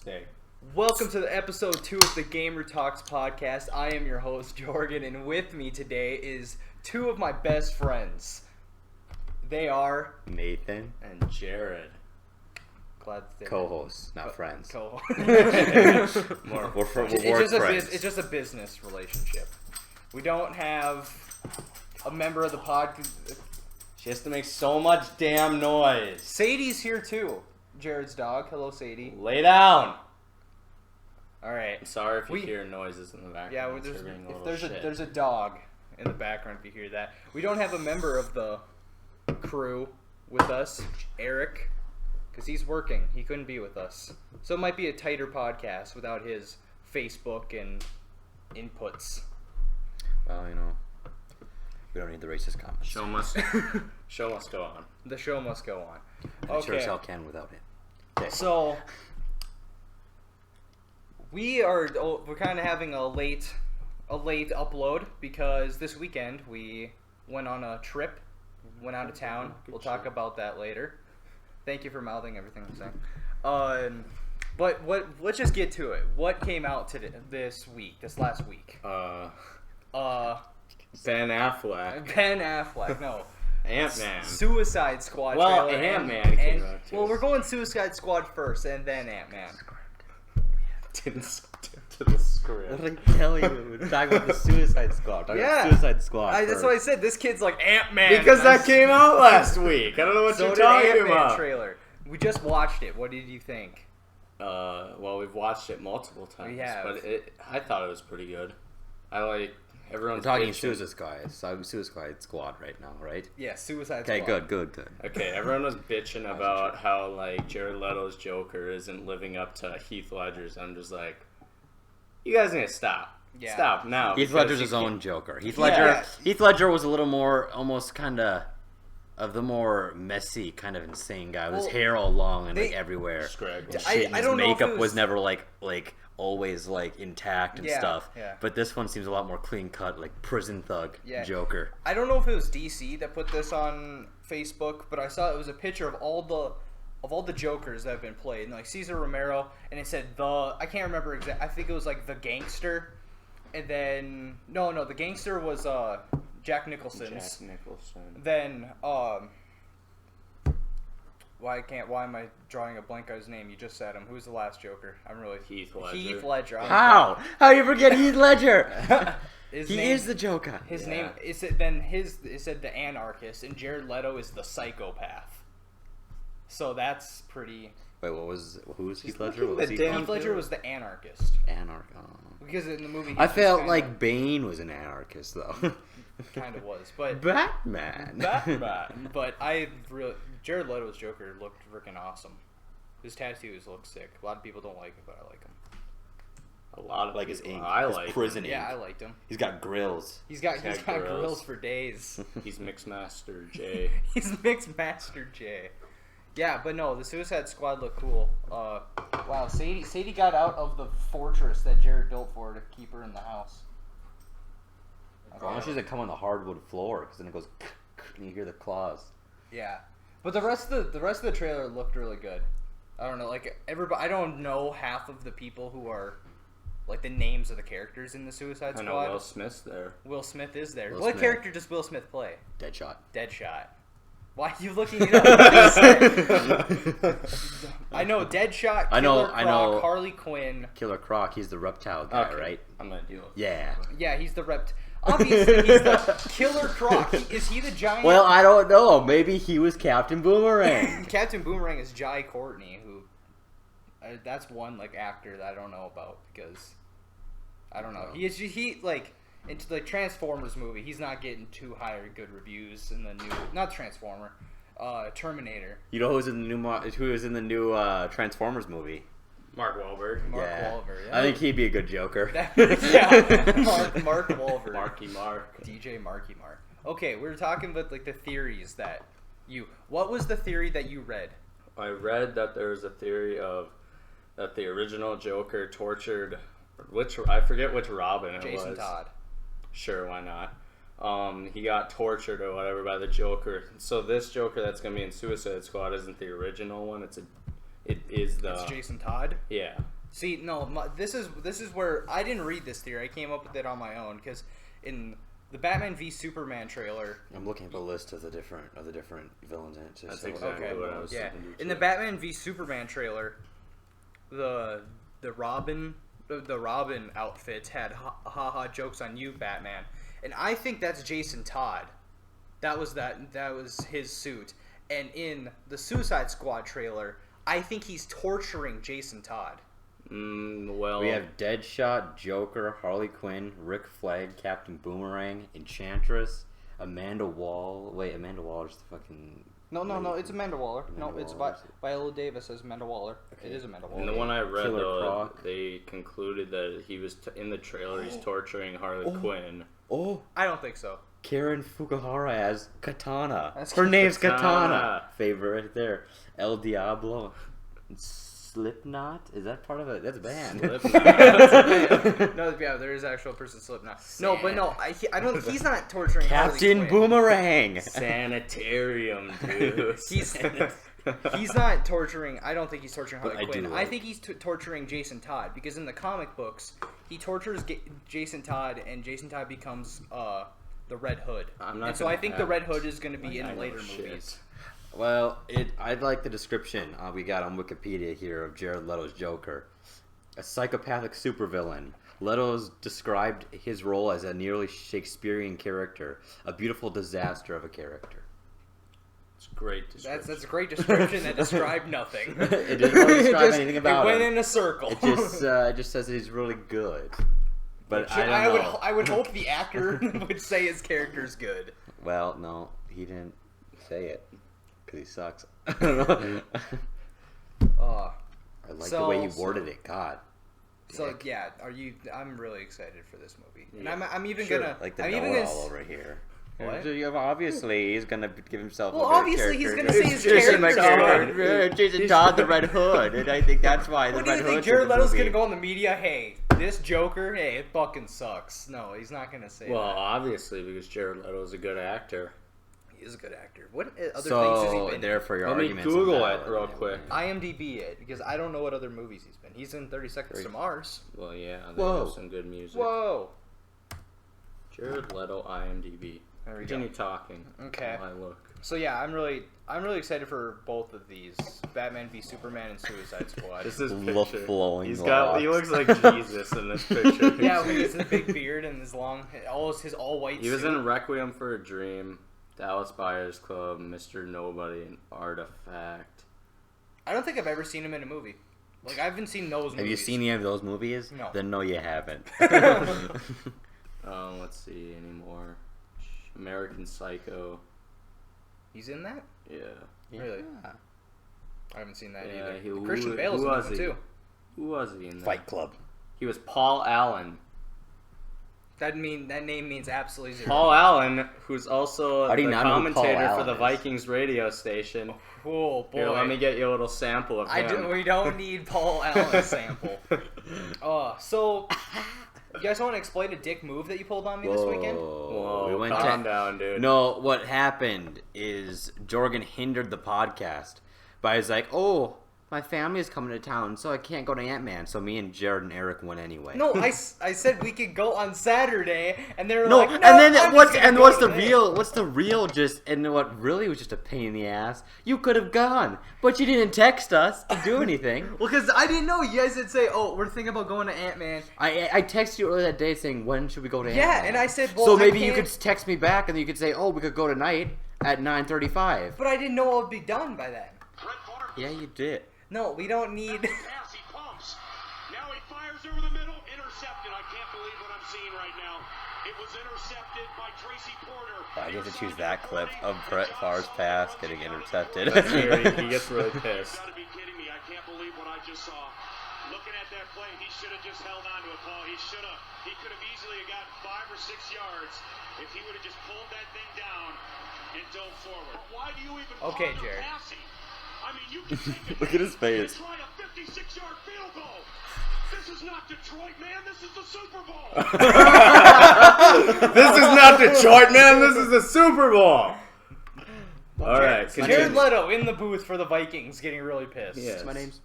Stay. Welcome to the episode 2 of the Gamer Talks podcast. I am your host, Jorgen, and with me today is two of my best friends. They are Nathan And Jared. glad that co-hosts, not friends. Co-host. We're friends. It's just a business relationship. We don't have a member of the pod. She has to make so much damn noise. Sadie's here too. Jared's dog. Hello, Sadie. Lay down. All right. I'm sorry if you hear noises in the background. Yeah, It's there's, being if little there's a dog in the background, if you hear that. We don't have a member of the crew with us, Eric, because he's working. He couldn't be with us. So it might be a tighter podcast without his Facebook and inputs. Well, we don't need the racist comments. show must go on. The show must go on. I sure as Okay, hell can without it. Okay. so we're kind of having a late upload because this weekend we went on a trip, went out of town. We'll talk about that later. Thank you for mouthing everything I'm saying. But let's just get to it. What came out this last week? Ben Affleck. Ben Affleck, no. Ant-Man. Suicide Squad Well, trailer. Ant-Man came out too. Well, we're going Suicide Squad first and then Ant-Man. Didn't stick to the script. What did I tell you? We're talking about the Suicide Squad. Yeah. Squad. That's what I said. This kid's like Ant-Man. Because that came out last week. I don't know what so you're did talking Ant-Man about. trailer. We just watched it. What did you think? Well, we've watched it multiple times. We have. But I thought it was pretty good. I like We're everyone's talking bitching. Suicide Squad right now, right? Yeah, Suicide Okay, Squad. good. Okay, everyone was bitching about how like Jared Leto's Joker isn't living up to Heath Ledger's. I'm just like, you guys need to stop. Yeah. Stop now. Heath because Ledger's you his can't- own Joker. Heath Yeah. Ledger was a little more, almost kind of the more messy, kind of insane guy. With his hair all long and like everywhere. Scraggly. And I shit, and his don't know if makeup it was was- never like always like intact and Yeah, stuff. yeah. But this one seems a lot more clean cut, like prison thug Yeah. Joker. I don't know if it was DC that put this on Facebook, but I saw it was a picture of all the Jokers that have been played, and like Cesar Romero, and it said I can't remember exactly. I think it was like the Gangster, and then no, the Gangster was Jack Nicholson's. Jack Nicholson. Then why am I drawing a blank on his name? You just said him. Who's the last Joker? I'm really Heath Ledger. Heath Ledger. How you forget Heath Ledger? His He name- is the Joker. His Yeah. name it said the anarchist, and Jared Leto is the psychopath. So that's pretty. Wait, who's Heath Ledger? looking What was the he damn- called? Heath Ledger was the anarchist because in the movie I felt like Bane was an anarchist though. kind of was, but Batman. but Jared Leto's Joker looked freaking awesome. His tattoos look sick. A lot of people don't like it, but I like him. A lot of Like his people. ink. I his like prison him. ink. Yeah, I liked him. He's got grills. He's got got grills grills. for days. He's Mixmaster J. He's Mixmaster J. Yeah, but no, the Suicide Squad looked cool. Wow, Sadie got out of the fortress that Jared built for her to keep her in the house. As long as she doesn't come on the hardwood floor, because then it goes and you hear the claws. Yeah, but the rest of the trailer looked really good. I don't know, like everybody. I don't know half of the people who are like the names of the characters in the Suicide I Squad. know Will Smith's there. Will Smith is there. Will What Smith. character does Will Smith play? Deadshot. Deadshot. Why are you looking it up? I know Deadshot. I know- Killer I know- Croc, Harley Quinn. Killer Croc, he's the reptile guy, Okay, right? I'm gonna deal with Yeah. Yeah, he's the rept. Obviously, he's the Killer Croc. Is he the giant? Well, I don't know. Maybe he was Captain Boomerang. Captain Boomerang is Jai Courtney, who that's one like actor that I don't know about because I don't know. He like into the Transformers movie. He's not getting too high or good reviews in the new Transformer, Terminator. You know who's in the new Transformers movie? Mark Wahlberg. Mark Wahlberg. Yeah. I think he'd be a good Joker. Yeah, Mark Wahlberg. Marky Mark. DJ Marky Mark. Okay, we were talking about like the theories that What was the theory that you read? I read that there was a theory of that the original Joker tortured I forget which Robin it was. Jason Todd. Sure, why not? He got tortured or whatever by the Joker. So this Joker that's gonna be in Suicide Squad isn't the original one. it is the. It's Jason Todd. Yeah. See, no, this is where I didn't read this theory. I came up with it on my own because in the Batman v Superman trailer, I'm looking at the list of the different villains in it. That's exactly what I was thinking. In the Batman v Superman trailer, the Robin outfit had ha jokes on you, Batman, and I think that's Jason Todd. That was his suit. And in the Suicide Squad trailer, I think he's torturing Jason Todd. Well, we have Deadshot, Joker, Harley Quinn, Rick Flag, Captain Boomerang, Enchantress, Amanda Waller. Wait, Amanda Waller's the fucking. No, it's Amanda Waller. It's Waller. Viola Davis as Amanda Waller. Okay. It is Amanda Waller. In the one I read, Killer though, Croc. they concluded that he was in the trailer. He's torturing Harley Quinn. Oh, I don't think so. Karen Fukuhara as Katana. That's Her name's Katana. Katana. Favorite right there. El Diablo. Slipknot? Is that part of it? That's a band. No, yeah, there is actual person Slipknot. No, but no, I don't. He's not torturing Captain Harley Quinn. Boomerang. Sanitarium, dude. He's not torturing. I don't think he's torturing Harley But Quinn. I do I think he's torturing Jason Todd because in the comic books, he tortures Jason Todd, and Jason Todd becomes the Red Hood. And so I think the Red Hood is going to be in later movies. Well, I'd like the description we got on Wikipedia here of Jared Leto's Joker. A psychopathic supervillain. Leto's described his role as a nearly Shakespearean character, a beautiful disaster of a character. It's a great description. That's a great description that described nothing. It didn't really describe anything about it. him. It went in a circle. It just says that he's really good. But I would hope the actor would say his character's good. Well, no, he didn't say it. Because he sucks. I like the way you worded it. God. So yeah, I'm really excited for this movie, and Yeah. I'm even Sure. gonna Like the I'm even know-it-all gonna over here. What? So obviously, he's gonna give himself. Well, a good obviously he's character. gonna say his Jason character. Jason Todd, the Red Hood, and I think that's why the What do Red you Hood. think? Jared Leto's gonna go on the media? Hey, this Joker, hey, it fucking sucks. No, he's not gonna say Well, that. obviously, because Jared Leto is a good actor. He is a good actor. What other things has he So been? therefore, your Let me arguments. Google are it valid. real quick. IMDb it because I don't know what other movies he's been. He's in 30 Seconds to Mars. Well, yeah, they Whoa. have some good music. Whoa. Jared Leto, IMDb. There we Continue go. talking. Okay. While I look. So yeah, I'm really excited for both of these, Batman v Superman and Suicide Squad. This is The picture. flowing He looks like Jesus in this picture. Yeah, when he has his big beard and his his all white. He was suit. in Requiem for a Dream, Dallas Buyers Club, Mr. Nobody, and Artifact. I don't think I've ever seen him in a movie. Like I haven't seen those movies. Have you seen any of those movies? No. Then no, you haven't. Let's see anymore. American Psycho. He's in that? Yeah. Really? I haven't seen that Yeah, either. Christian Bale's in that one too. Who was he in that? Fight Club. He was Paul Allen. That name means absolutely zero. Paul Allen, who's also How do you the not know who Paul commentator for Allen the is? Vikings radio station. Oh boy. Here, let me get you a little sample of him. We don't need Paul Allen's sample. So you guys want to explain a dick move that you pulled on me this weekend? Whoa, We went calm down, dude. No, what happened is Jorgen hindered the podcast by he's like, "Oh, my family is coming to town, so I can't go to Ant-Man." So me and Jared and Eric went anyway. No, I said we could go on Saturday, and they were No, like, and no, then I'm what's just gonna go what's the today." real just and what really was just a pain in the ass? You could have gone, but you didn't text us to do anything. Well, because I didn't know. You guys would say, "Oh, we're thinking about going to Ant-Man." I texted you earlier that day saying, "When should we go to Yeah, Ant-Man?" and I said, "Well, so I maybe you can't-" could text me back, and then you could say, "Oh, we could go tonight at 9:35." But I didn't know it would be done by then. Yeah, you did. No, we don't need. Pass, he pumps. Now he fires over the middle, intercepted. I can't believe what I'm seeing right now. It was intercepted by Tracy Porter. I get to choose that clip of Brett Favre's pass getting intercepted. Let's hear it. He gets really pissed. You gotta be kidding me. I can't believe what I just saw. Looking at that play, he should have just held on to it, Paul. He should have. He could have easily gotten 5 or 6 yards if he would have just pulled that thing down and dove forward. Why do you even Okay, bother Jared. passing? I mean, you can take it. Look at his face. Try a 56-yard field goal. This is not Detroit, man. This is the Super Bowl. This is not Detroit, man. This is the Super Bowl. All right, Jared continue. Leto in the booth for the Vikings, getting really pissed. Yes. My name's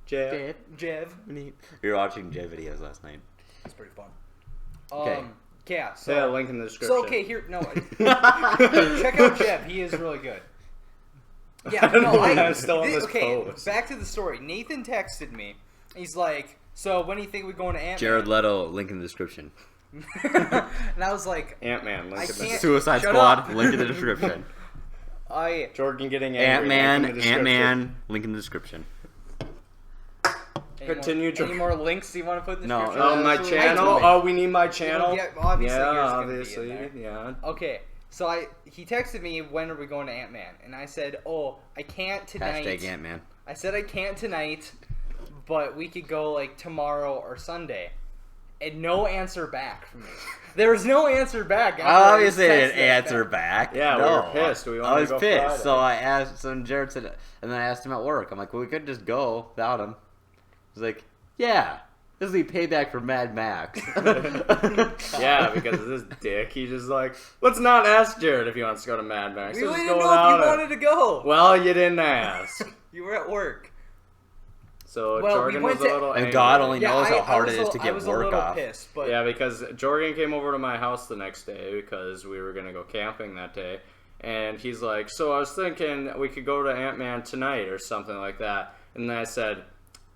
Jeff. Jev. We were watching J videos last night. That's pretty fun. Okay. Yeah. So Yeah, link in the description. So okay, here no. Check out Jeff. He is really good. Yeah, no, I'm still on this okay, post. back to the story. Nathan texted me. He's like, "So when do you think we're going to Ant-Man?" Jared Leto, link in the description. And I was like, Ant-Man. Link I in the can't- Suicide Shut Squad, up. link in the description. Jordan getting angry. Ant-Man, link in the description. Ant-Man, link in the description. Continue, Any more links you want to put in the No, description? My So channel. I- Oh, we need my channel. Yeah, obviously yeah, yours is gonna obviously, be in there. yeah. Okay, so he texted me, when are we going to Ant-Man? And I said, oh, I can't tonight. Hashtag Ant-Man. I said I can't tonight, but we could go like tomorrow or Sunday. And no answer back from me. There was no answer back. after I Obviously, I didn't texted that answer back. back. Yeah, we no. were pissed. We I wanted was to go pissed. Friday. So I asked. So Jared said, and then I asked him at work. I'm like, well, we could just go without him. He's like, yeah, this will be payback for Mad Max. Yeah, because of this dick, he's just like, let's not ask Jared if he wants to go to Mad Max. We Let's didn't just go know if without you him. wanted to go. Well, you didn't ask. You were at work. So Well, Jordan we went was a to- little And angry. God only Yeah, knows how hard I it was is to I get was work a little off. pissed, but Yeah, because Jordan came over to my house the next day because we were gonna go camping that day, and he's like, "So I was thinking we could go to Ant-Man tonight or something like that." And then I said,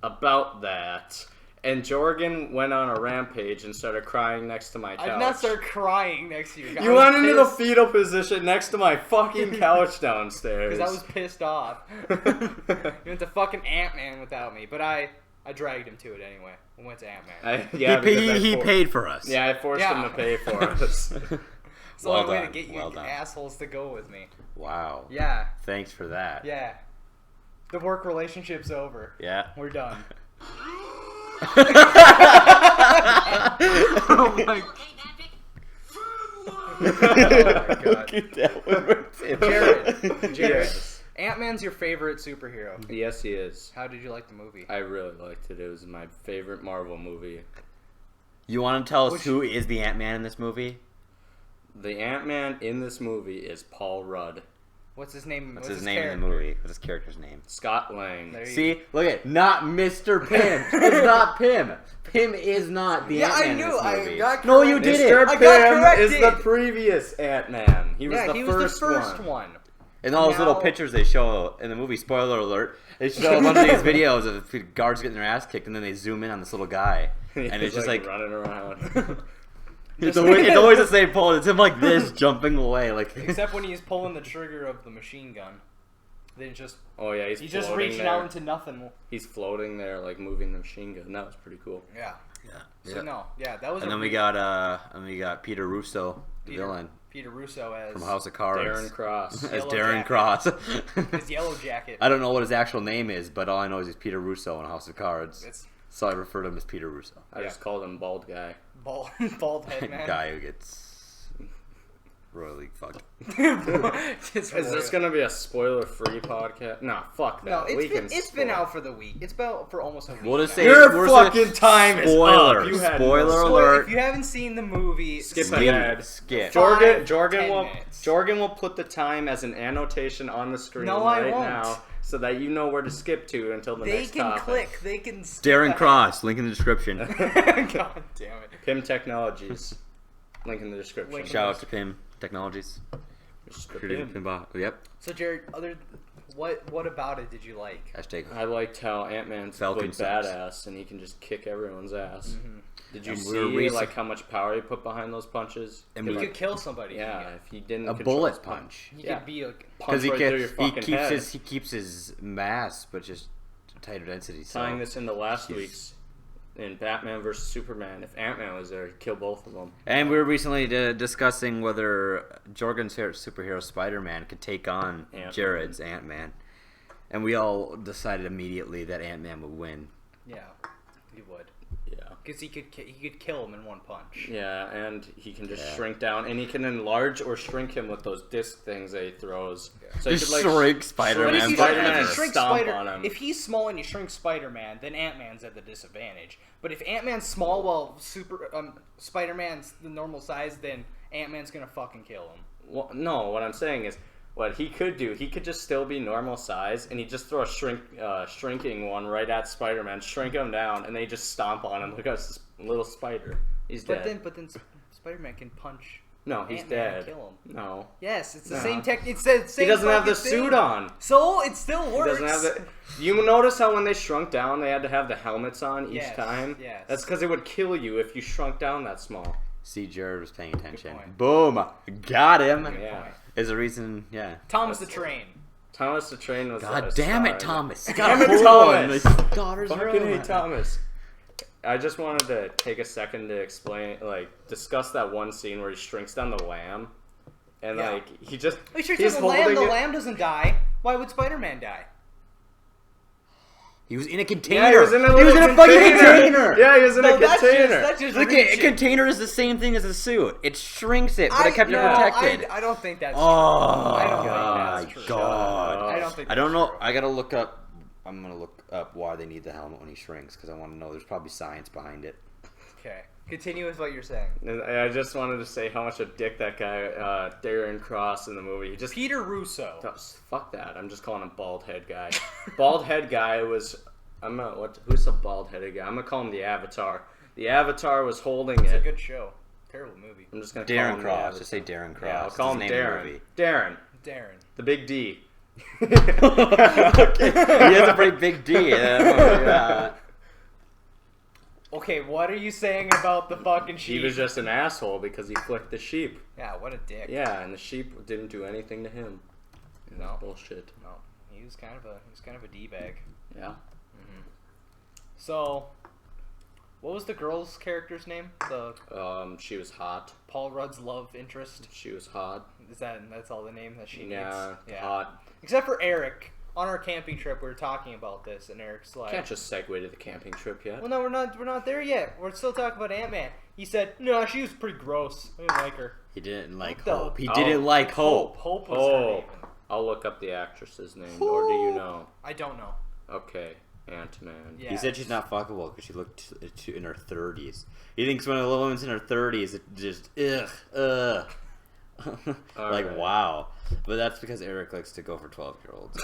"About that." And Jordan went on a rampage and started crying next to my couch. I did not start crying next to you. You went into the fetal position next to my fucking couch downstairs. because I was pissed off. You went to fucking Ant-Man without me, but I dragged him to it anyway. We went to Ant-Man. He paid for us. Yeah, I forced Yeah. him to pay for us. It's the Well only way to done, get you well done. assholes to go with me. Wow. Yeah, Thanks for that. yeah. The work relationship's over. Yeah. We're done. Oh my God. Get that one. Jared. Yes. Ant-Man's your favorite superhero. Yes, he is. How did you like the movie? I really liked it. It was my favorite Marvel movie. You want to tell us Which- who is the Ant-Man in this movie? The Ant-Man in this movie is Paul Rudd. What's his name? What's his name in the movie? What's his character's name? Scott Lang. There you See, look at not Mr. Pym. It's not Pym. Pym is not the Yeah, I Ant-Man knew. in I this movie. got No, you corrected. did Mr. it. I got Pym is corrected. the previous Ant-Man. He was Yeah, the he first was the first one. one. And all those little Now- pictures they show in the movie, spoiler alert, they show a bunch of these videos of guards getting their ass kicked, and then they zoom in on this little guy, and He's it's just like running around. it's always the same pose. It's him like this, jumping away, like Except when he's pulling the trigger of the machine gun. Then just Oh yeah, he's just floating reaching there. out into nothing. He's floating there, like moving the machine gun. That was pretty cool. Yeah. yeah. So no, yeah, that was. And a then we got Peter Russo, the villain Peter Russo as from House of Cards, Darren Cross. as Yellow Darren Jacket. Cross. his yellow jacket. I don't know what his actual name is, but all I know is he's Peter Russo in House of Cards. It's So I refer to him as Peter Russo. I just called him bald guy. bald head man. Guy who gets royally fucked. It's Is this gonna be a spoiler-free podcast? Nah, fuck that. No, We can it's been spoil. out for the week. It's about for almost a week. We'll just now. say Your we're fucking saying- time is spoiler. up. You had Spoiler no- So alert. if you haven't seen the movie, Skip ahead. Skip. Five, Jordan 10 will minutes. Jordan will put the time as an annotation on the screen No, I right won't. now, so that you know where to skip to until the They next can topic. click. They can. skip Darren ahead. Cross, link in the description. God damn it. Pim Technologies. Link in the description. Link. Shout out to Pim Technologies. Mr. Creating Pim. Pinball. Yep. So Jared, what about it did you like? Hashtag. I liked how Ant-Man's Falcon really sucks. badass and he can just kick everyone's ass. Did you And see we're racing- like how much power he put behind those punches? And He we- could kill somebody. Yeah, if he didn't A control bullet his punch. He Yeah. could be a. punch Because right through your fucking head. he keeps his mass, but just tighter density. So. Tying this into last He's- week's in Batman vs Superman, if Ant-Man was there, he'd kill both of them. And we were recently discussing whether Jorgen's superhero Spider-Man could take on Ant-Man. Jared's Ant-Man. And we all decided immediately that Ant-Man would win. Yeah, he would. Yeah. Because he could kill him in one punch. Yeah, and he can just Yeah. shrink down, and he can enlarge or shrink him with those disc things that he throws. So Just he could, like, shrink But Spider-Man. if you, Spider-Man if you and shrink stomp Spider, on him. if he's small and you shrink Spider-Man, then Ant-Man's at the disadvantage. But if Ant-Man's small while Spider-Man's the normal size, then Ant-Man's gonna fucking kill him. Well, no, what I'm saying is, what he could do, he could just still be normal size, and he'd just throw a shrinking one right at Spider-Man, shrink him down, and they just stomp on him like a little spider. He's dead. But then Spider-Man can punch. No, he's Ant-Man dead. and kill him. No. Yes, it's the No. same tech. It's the same. He doesn't have the fucking suit thing. on. So it still He works. doesn't have the. You notice how when they shrunk down, they had to have the helmets on each Yes, time. yes. That's because it would kill you if you shrunk down that small. See, Jared was paying attention. point. Boom, got him. Yeah. Is the reason, yeah. Thomas the Train. Thomas the Train was. God a damn star. it, Thomas! Damn it, Thomas! Daughter's Fucking room. hate Thomas. I just wanted to take a second to explain, discuss that one scene where he shrinks down the lamb, and Yeah. he just Are you sure he's the lamb? holding The it. lamb doesn't die. Why would Spider-Man die? He was in a container. Yeah, he was in a fucking container. Yeah, he was in a That's container. just Look, a reaching. container is the same thing as a suit. It shrinks it, but it kept it protected. I don't think that's Oh, true. I don't my think that's true. God. I don't think I don't that's know. true. I gotta look up. I'm gonna look up why they need the helmet when he shrinks because I want to know. There's probably science behind it. Okay. Continue with what you're saying. And I just wanted to say how much a dick that guy, Darren Cross, in the movie. He just Peter Russo. fuck that. I'm just calling him bald head guy. Bald head guy was. Who's the bald headed guy? I'm gonna call him the Avatar. The Avatar was holding It's a it. good show. Terrible movie. I'm just gonna call Darren him the Cross. Avatar. Just say Darren Cross. Yeah, I'll call him That's the name of the Darren. movie. Darren, Darren. the big D. He has a pretty big D. Yeah. Okay, what are you saying about the fucking sheep? He was just an asshole because he flicked the sheep. Yeah, what a dick. Yeah, and the sheep didn't do anything to him. No. Bullshit. No, he was kind of a d-bag. Yeah. So, what was the girl's character's name? The She was hot. Paul Rudd's love interest. She was hot. That's all the name that she Yeah, gets? hot. Except for Eric. On our camping trip, we were talking about this, and Eric's like, Can't just segue to the camping trip yet. "Well, no, we're not there yet. We're still talking about Ant-Man." He said, "No, she was pretty gross. I didn't like her." He didn't like What the- Hope. He didn't like Hope. Hope was her name. I'll look up the actress's name. Or do you know? I don't know. Okay, Ant-Man. Yeah. He said she's not fuckable because she looked in her 30s. He thinks when a woman's in her 30s, it just ugh. Like right. wow, but that's because Eric likes to go for 12-year-olds.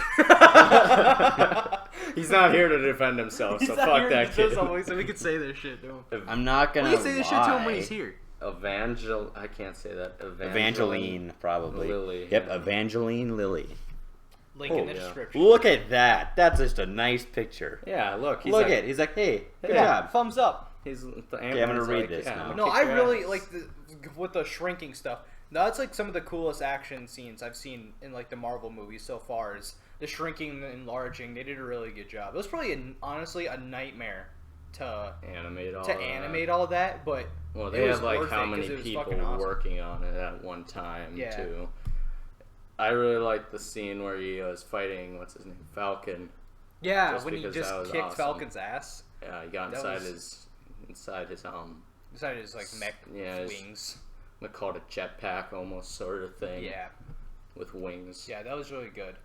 He's not here to defend himself, so fuck that kid. So we could say this shit to him. I'm not gonna. We can say this shit to him when lie. he's here. I can't say that. Evangeline, probably. Lily, Yep, yeah. Evangeline Lily. Link in the yeah. description. Look at that. That's just a nice picture. Yeah, look. He's Look like, at. He's like, hey, good Yeah, job. thumbs up. He's the Okay, I'm gonna read like, this yeah, now. I'm No, gonna I kick your really ass. like with the shrinking stuff. That's like some of the coolest action scenes I've seen in like the Marvel movies so far. Is the shrinking and enlarging. They did a really good job. It was probably honestly a nightmare to animate all animate all that, but Well, it they was had like worth how it 'cause many it was people fucking awesome. working on it at one time Yeah. too. I really liked the scene where he was fighting what's his name, Falcon. Yeah, Just when he because just that was kicked awesome. Falcon's ass. Yeah, he got That inside was- his Inside his like mech his- wings. I call it a jetpack almost sort of thing. Yeah, With wings. yeah, that was really good.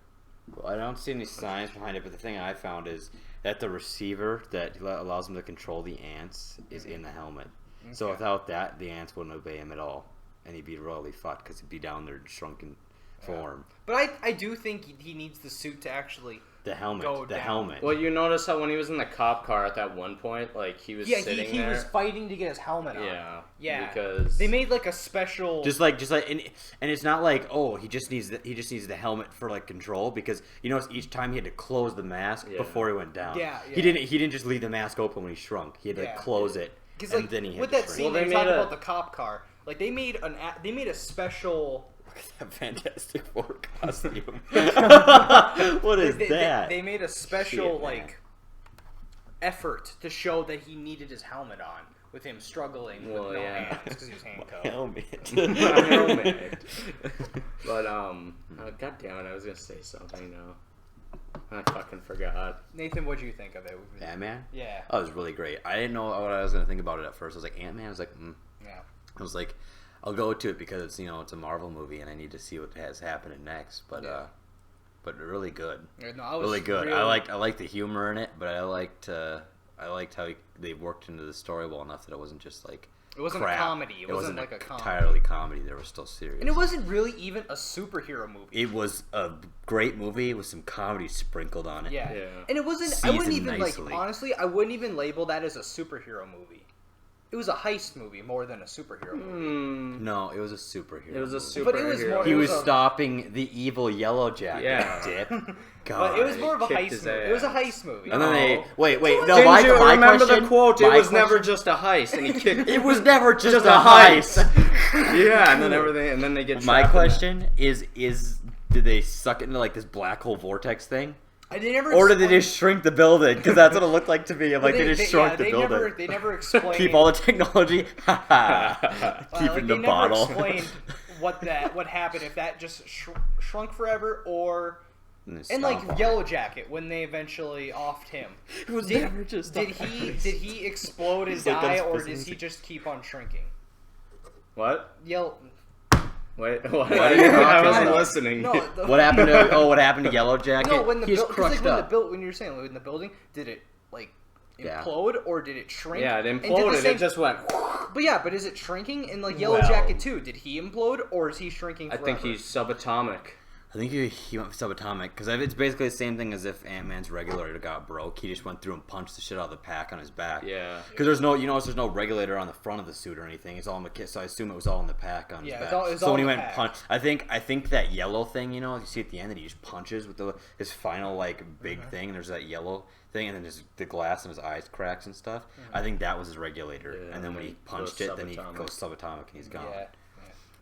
Well, I don't see any science behind it, but the thing I found is that the receiver that allows him to control the ants is in the helmet. So Okay. without that, the ants wouldn't obey him at all, and he'd be really fucked because he'd be down there in shrunken form. But I do think he needs the suit to actually. The helmet. Go The down. helmet. Well, you notice how when he was in the cop car at that one point, like he was Yeah, sitting he there. was fighting to get his helmet on. Yeah. Yeah. Because They made like a special. Just like, and it's not like, oh, he just needs the helmet for like control, because you notice each time he had to close the mask Yeah. before he went down. Yeah, He yeah. didn't just leave the mask open when he shrunk. He had to Yeah. close it, and like then he had with to that shrink. scene, Well, they they talked made a- about the cop car. Like they made a special. That Fantastic Four costume. What is that? They made a special Shit, man. like effort to show that he needed his helmet on, with him struggling Well, with no yeah. hands because he was handcuffed. Helmet. My helmet. But god damn it, I was gonna say something now. I fucking forgot. Nathan, what do you think of it? Ant-Man? Yeah. Oh, it was really great. I didn't know what I was gonna think about it at first. I was like, Ant-Man. I was like, Yeah. I was like, I'll go to it because it's it's a Marvel movie and I need to see what has happening next. But Yeah. but really good. No, I was Really good. I liked the humor in it, but I liked how they worked into the story well enough that it wasn't just like It wasn't crap. a comedy. It wasn't like a comedy. entirely comedy. There was still serious. And it wasn't really even a superhero movie. It was a great movie with some comedy sprinkled on it. Yeah. Yeah. And it wasn't. I wouldn't Seasoned even nicely. like. Honestly, I wouldn't even label that as a superhero movie. It was a heist movie more than a superhero movie. No, it was a superhero. It was a movie. superhero. But it was more- He it was was a- stopping the evil Yellow Jacket. Yeah. Dip. But it was more of a kicked heist his movie. It was a ass. heist movie. And then they No. wait. No, Didn't my, you my remember question, the quote? It my was never question- just a heist, and he kicked. It was never just a a heist. Yeah, and then everything, and then they get. My trapped in question is did they suck it into like this black hole vortex thing, They never or did they explained- just shrink the building? Because that's what it looked like to me. I'm but like they just shrunk the they building. They never explained. Keep all the technology. Keep like, in the they bottle. never explained what happened if that just shrunk forever or. And like Yellow Jacket, when they eventually offed him, It was never just a did heist. he explode and He's like, die, that's or business. does he just keep on shrinking? What? Yellow. Wait, what? are you I talking wasn't about? listening. No, What happened to what happened to Yellow Jacket? No, when the He's building, crushed up. when you were saying in the building, did it like Yeah. implode or did it shrink? Yeah, it And did the imploded. same- It just went. But is it shrinking in like Yellow Well- Jacket too? Did he implode or is he shrinking? I Forever? think he's subatomic. I think he went subatomic because it's basically the same thing as if Ant-Man's regulator got broke. He just went through and punched the shit out of the pack on his back. Yeah. Because there's no regulator on the front of the suit or anything. It's all in the kit, so I assume it was all in the pack on his Yeah, back. it's So all when he in the went pack. punch, I think that yellow thing, you see at the end that he just punches with his final like big thing. And there's that yellow thing, and then the glass in his eyes cracks and stuff. I think that was his regulator. Yeah, and then when he punched it, then he subatomic. goes subatomic and he's gone. Yeah.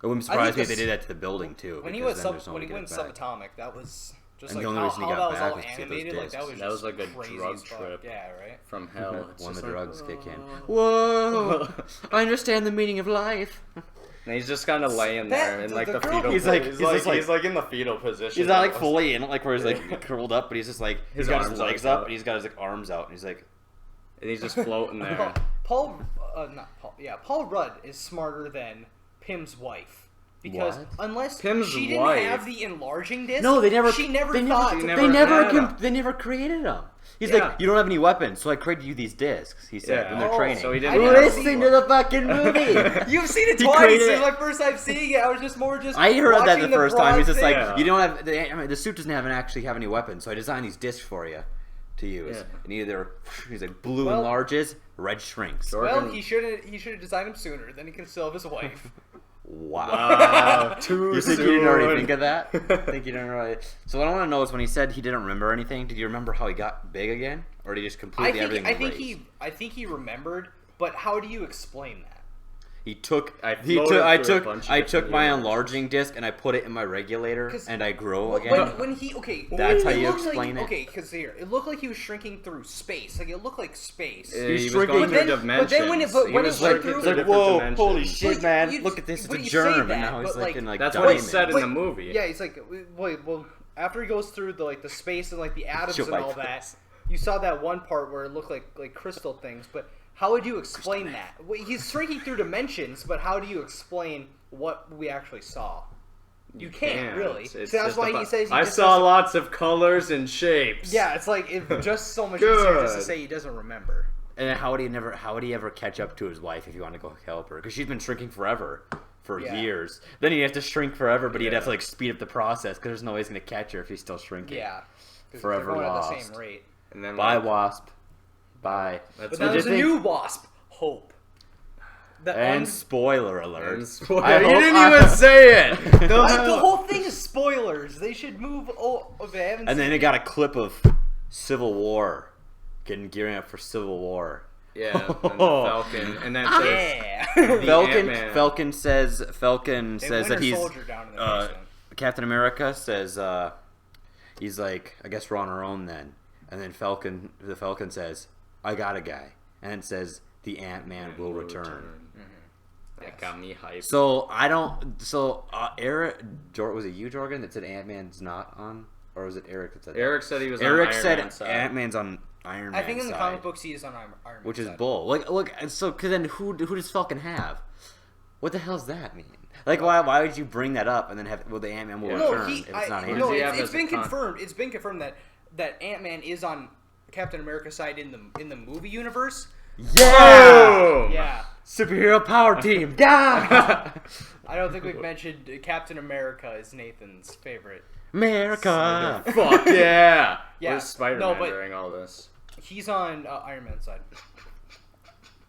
It wouldn't surprise me if the they did that to the building too. When he because went then there's no way when he to went get it back. subatomic, that was just And like the only how, reason he how got that was back all was to get those animated. Like that discs. was That was just like a crazy drug as fuck. trip. Yeah, right. From hell. It's When just the like, drugs kick in. "Oh." Whoa! I understand the meaning of life. And he's just kind of laying there in like the the girl- fetal. He's like- he's he's just like- he's like in the fetal position. He's not like almost. fully in, like where he's like curled up, but he's just like His he's got his arms legs out. up, and he's got his like arms out, and he's like, and he's just floating there. Paul Rudd is smarter than Pym's wife. Because What? unless Pym's she didn't wife? have the enlarging disc, no, they never, she never they thought. never, never they never, had 'em. they never created them. He's Yeah. like, you don't have any weapons, so I created you these discs. He said Yeah. when they're Oh, training. so he I didn't didn't have see Listen it. to the fucking movie. You've seen it He twice. created This is it. my first time seeing it. I was just more just. I heard that watching the first time. He's just broad like, thing. you don't have the suit doesn't actually have any weapons, so I designed these discs for you to use. Yeah. And either he's like blue Well- enlarges, red shrinks. Sure. Well, Jordan- he should have designed him sooner. Then he can still have his wife. Wow. Wow, too You think you didn't already soon. think of that? think you didn't already. So what I want to know is when he said he didn't remember anything, did you remember how he got big again, or did he just completely everything erased? I think he remembered. But how do you explain that? He took. I He floated took. I through a took. bunch of I took different my universes. enlarging disc and I put it in my regulator, 'Cause and I grow When, again. when he That's how it you looked explain like, it? Okay, because here it looked like he was shrinking through space. Like it looked like space. Yeah, He's he was shrinking. going But through then- dimensions. but then when it- but He when was it went shrinking through- It's through like, different whoa, dimensions. holy shit, But man! you- Look at this, it's but a you say germ, that, and now he's but, like like- in like That's what he diamonds. said in Wait, the movie. Yeah, he's like, wait, well, after he goes through the space and like the atoms She'll and all like that, this. you saw that one part where it looked like crystal things. But how would you explain that? Wait, he's shrinking through dimensions, but how do you explain what we actually saw? You can't really. It's So that's just why about- he says he I just saw doesn't- lots of colors and shapes. Yeah, it's like just so much easier just to Good. say he doesn't remember. And then how would he ever catch up to his wife if he wanted to go help her? Because she's been shrinking forever for Yeah. years. Then he'd have to shrink forever, but he'd Yeah. have to like speed up the process because there's no way he's gonna catch her if he's still shrinking. Yeah, 'cause Forever they're going at the lost. same rate. And then Bye, like, Wasp. Bye. That's But what now there's a think- new Wasp, Hope. The And spoiler alert. And spoiler. I You hope- didn't I even hope- say it. the whole thing is spoilers. They should move. Oh, if they haven't And then seen it got a clip of Civil War, gearing up for Civil War. Yeah, and the Falcon, and then it says yeah. Ant-Man. Falcon says They that Winter he's Soldier down in the basement. Captain America says he's like, I guess we're on our own then. And then the Falcon says, I got a guy, and it says the Ant-Man will return. That got me hyped. So I don't. So Eric, was it you, Jorgen, that said Ant-Man's not on, or was it Eric that said? Eric said he was Eric on Iron said Man's side. Ant-Man's on Iron Man. I think in the side, comic books he is on Iron Man. which is side. bull. Look. So, cause then who does Falcon have? What the hell does that mean? Like, why would you bring that up and then have the Ant-Man will Yeah. return No, if it's not him? no, Does he have it's as a been con- confirmed. It's been confirmed that Ant-Man is on Captain America's side in the movie universe. Yeah. Boom! Yeah. Superhero power team. Yeah. I don't think we've mentioned Captain America is Nathan's favorite. America. Fuck yeah! Yeah, Where's Spider-Man no, but- during all this? He's on Iron Man's side.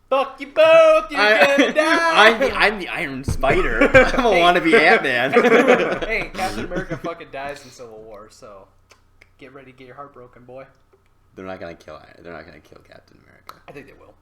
Fuck you both, you're gonna die! I'm the Iron Spider. I'm a wannabe Ant-Man. Hey, Captain America fucking dies in Civil War, so get ready to get your heart broken, boy. They're not gonna kill Captain America. I think they will.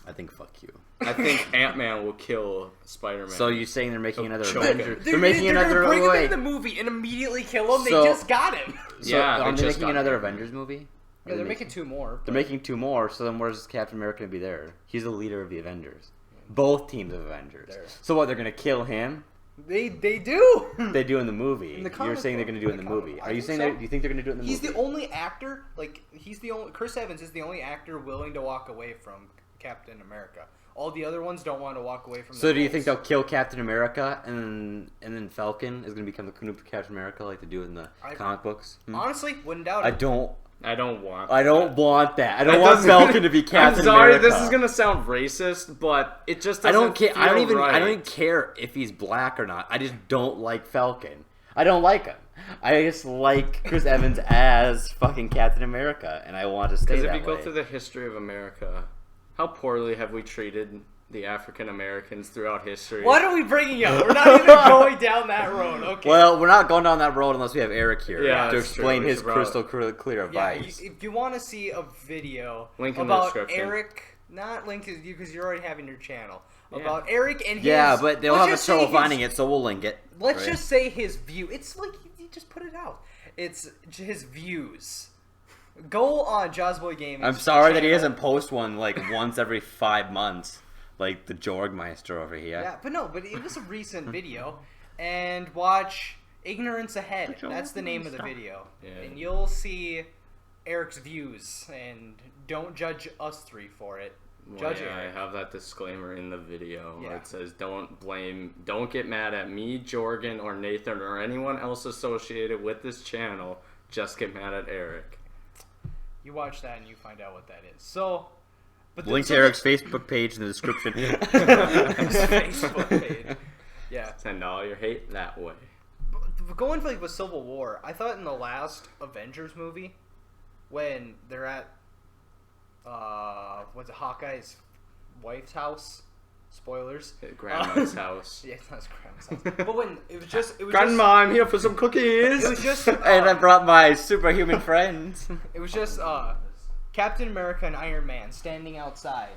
I think fuck you. I think Ant-Man will kill Spider-Man. So you're saying they're making another choke Avengers? him. They're making another. They're bring him wait. in the movie and immediately kill him. So- They just got him. So, Yeah, they are they just making got another him. Avengers movie? Yeah, they're making 2 more. They're making 2 more. So then, where's Captain America gonna be there? He's the leader of the Avengers. Both teams of Avengers. There. So what? They're gonna kill him? They do. They do in the movie. In the You're comic saying they're book. gonna do it in In the the movie. comic- Are I you think saying so. that? Do you think they're gonna do it in the He's movie? the only actor. Like he's the only. Chris Evans is the only actor willing to walk away from Captain America. All the other ones don't want to walk away from. So their do you think they'll roles. kill Captain America and then Falcon is gonna become the new Captain America like they do in the comic books? Honestly, wouldn't doubt it. I don't I don't want. want that. I don't That want doesn't- Falcon to be Captain I'm sorry, America. this is gonna sound racist, but it just I doesn't don't care. I don't feel even. right. I don't even care if he's black or not. I just don't like Falcon. I don't like him. I just like Chris Evans as fucking Captain America, and I want to stay Because that if you way. go through the history of America, how poorly have we treated the African Americans throughout history? What are we bringing up? We're not even going down that road. Okay. Well, we're not going down that road unless we have Eric here Yeah, to that's explain true. We his should probably- crystal clear yeah. advice. If you want to see a video Link in the about description. Eric, not link to you because you're already having your channel. Yeah. About Eric and his. Yeah, but they'll let's have a just say trouble his- finding it, so we'll link it. Let's right? just say his view. It's like you just put it out. It's his views. Go on Jazzboy Gaming. I'm sorry that he doesn't post one like once every 5 months, like the Jorgmeister over here. Yeah, but it was a recent video, and watch Ignorance Ahead. That's the name of the video, Yeah. and you'll see Eric's views. And don't judge us 3 for it. Well, Judge yeah, Eric. I have that disclaimer in the video where Yeah. it says don't get mad at me, Jorgen, or Nathan, or anyone else associated with this channel. Just get mad at Eric. You watch that and you find out what that is. So, but Link to Eric's Facebook page in the description. his Facebook page. Yeah. Send all your hate that way. But going like with Civil War, I thought in the last Avengers movie, when they're at what's it, Hawkeye's wife's house? Spoilers. At Grandma's house. Yeah, it's not his grandma's house. But when it was just Grandma, I'm here for some cookies. It was just And I brought my superhuman friends. it was just Captain America and Iron Man standing outside.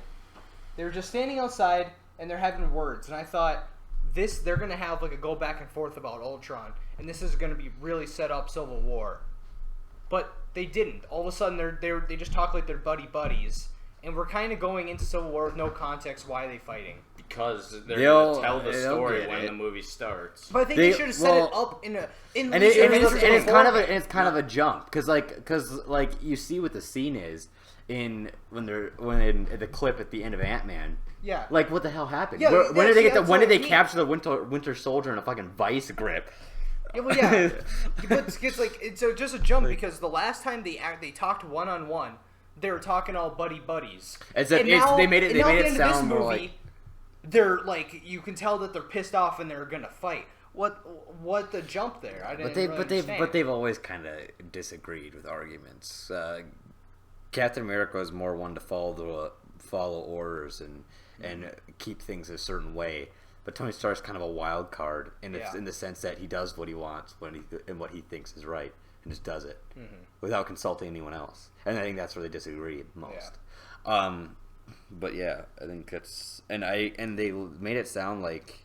They were just standing outside and they're having words, and I thought they're gonna have like a go back and forth about Ultron, and this is gonna be really set up Civil War. But they didn't. All of a sudden, they just talk like they're buddies, and we're kind of going into Civil War with no context. Why are they fighting? Because they're They'll- going to tell the they'll story get when it. the movie starts. But I think They- they should have set it well, up in And it's it's kind of a jump because you see what the scene is in the clip at the end of Ant-Man. yeah. Like, what the hell happened? Yeah, when did they get that's when did what I they mean. capture the Winter Soldier in a fucking vice grip? Yeah, well, yeah. But it's like it's just a jump because the last time they talked one-on-one, they were talking all buddies. It's a- And it's- now- they made it and now at the sound end of this more movie, like- they're like you can tell that they're pissed off and they're gonna fight. What the jump there? I didn't really understand. They've always kind of disagreed with arguments. Captain America is more one to follow orders and keep things a certain way. But Tony Stark's kind of a wild card in the sense that he does what he wants and what he thinks is right and just does it without consulting anyone else. And I think that's where they disagreed most. But yeah, I think that's and they made it sound like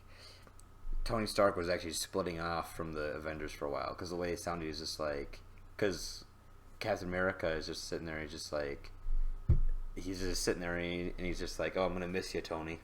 Tony Stark was actually splitting off from the Avengers for a while because the way it sounded was just like because Captain America is just sitting there. He's just sitting there and he's just like, "Oh, I'm gonna miss you, Tony." And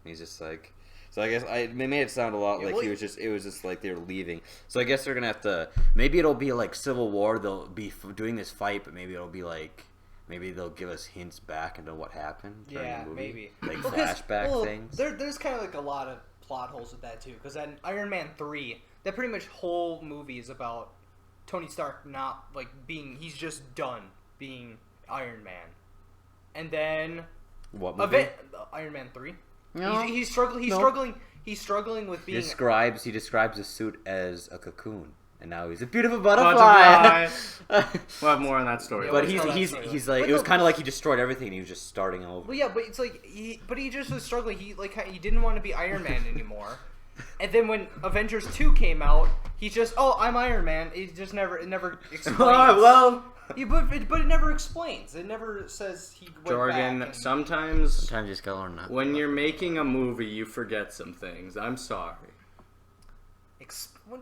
he's just like, so I guess they made it sound a lot like it was just like they were leaving. So I guess they're gonna have to. Maybe it'll be like Civil War. They'll be doing this fight, but maybe it'll be like. Maybe they'll give us hints back into what happened during Yeah, the movie. maybe. Like Because, flashback things. There's kind of like a lot of plot holes with that too. Because in Iron Man 3, that pretty much whole movie is about Tony Stark not like he's just done being Iron Man. And then What movie? Iron Man 3. No. He's struggling. He's No. struggling. He's struggling with He being. describes the suit as a cocoon, and now he's a beautiful butterfly. We'll have more on that story. Yeah, But we'll tell that he's story like later. it was kind of like he destroyed everything. And he was just starting over. Well, yeah, but it's like he just was struggling. He didn't want to be Iron Man anymore. And then when Avengers 2 came out, he's just, I'm Iron Man. It never explains. well, Yeah, but it never explains. It never says he went Jordan, back and- sometimes you just gotta learn that. when you're making a movie, you forget some things. I'm sorry. what?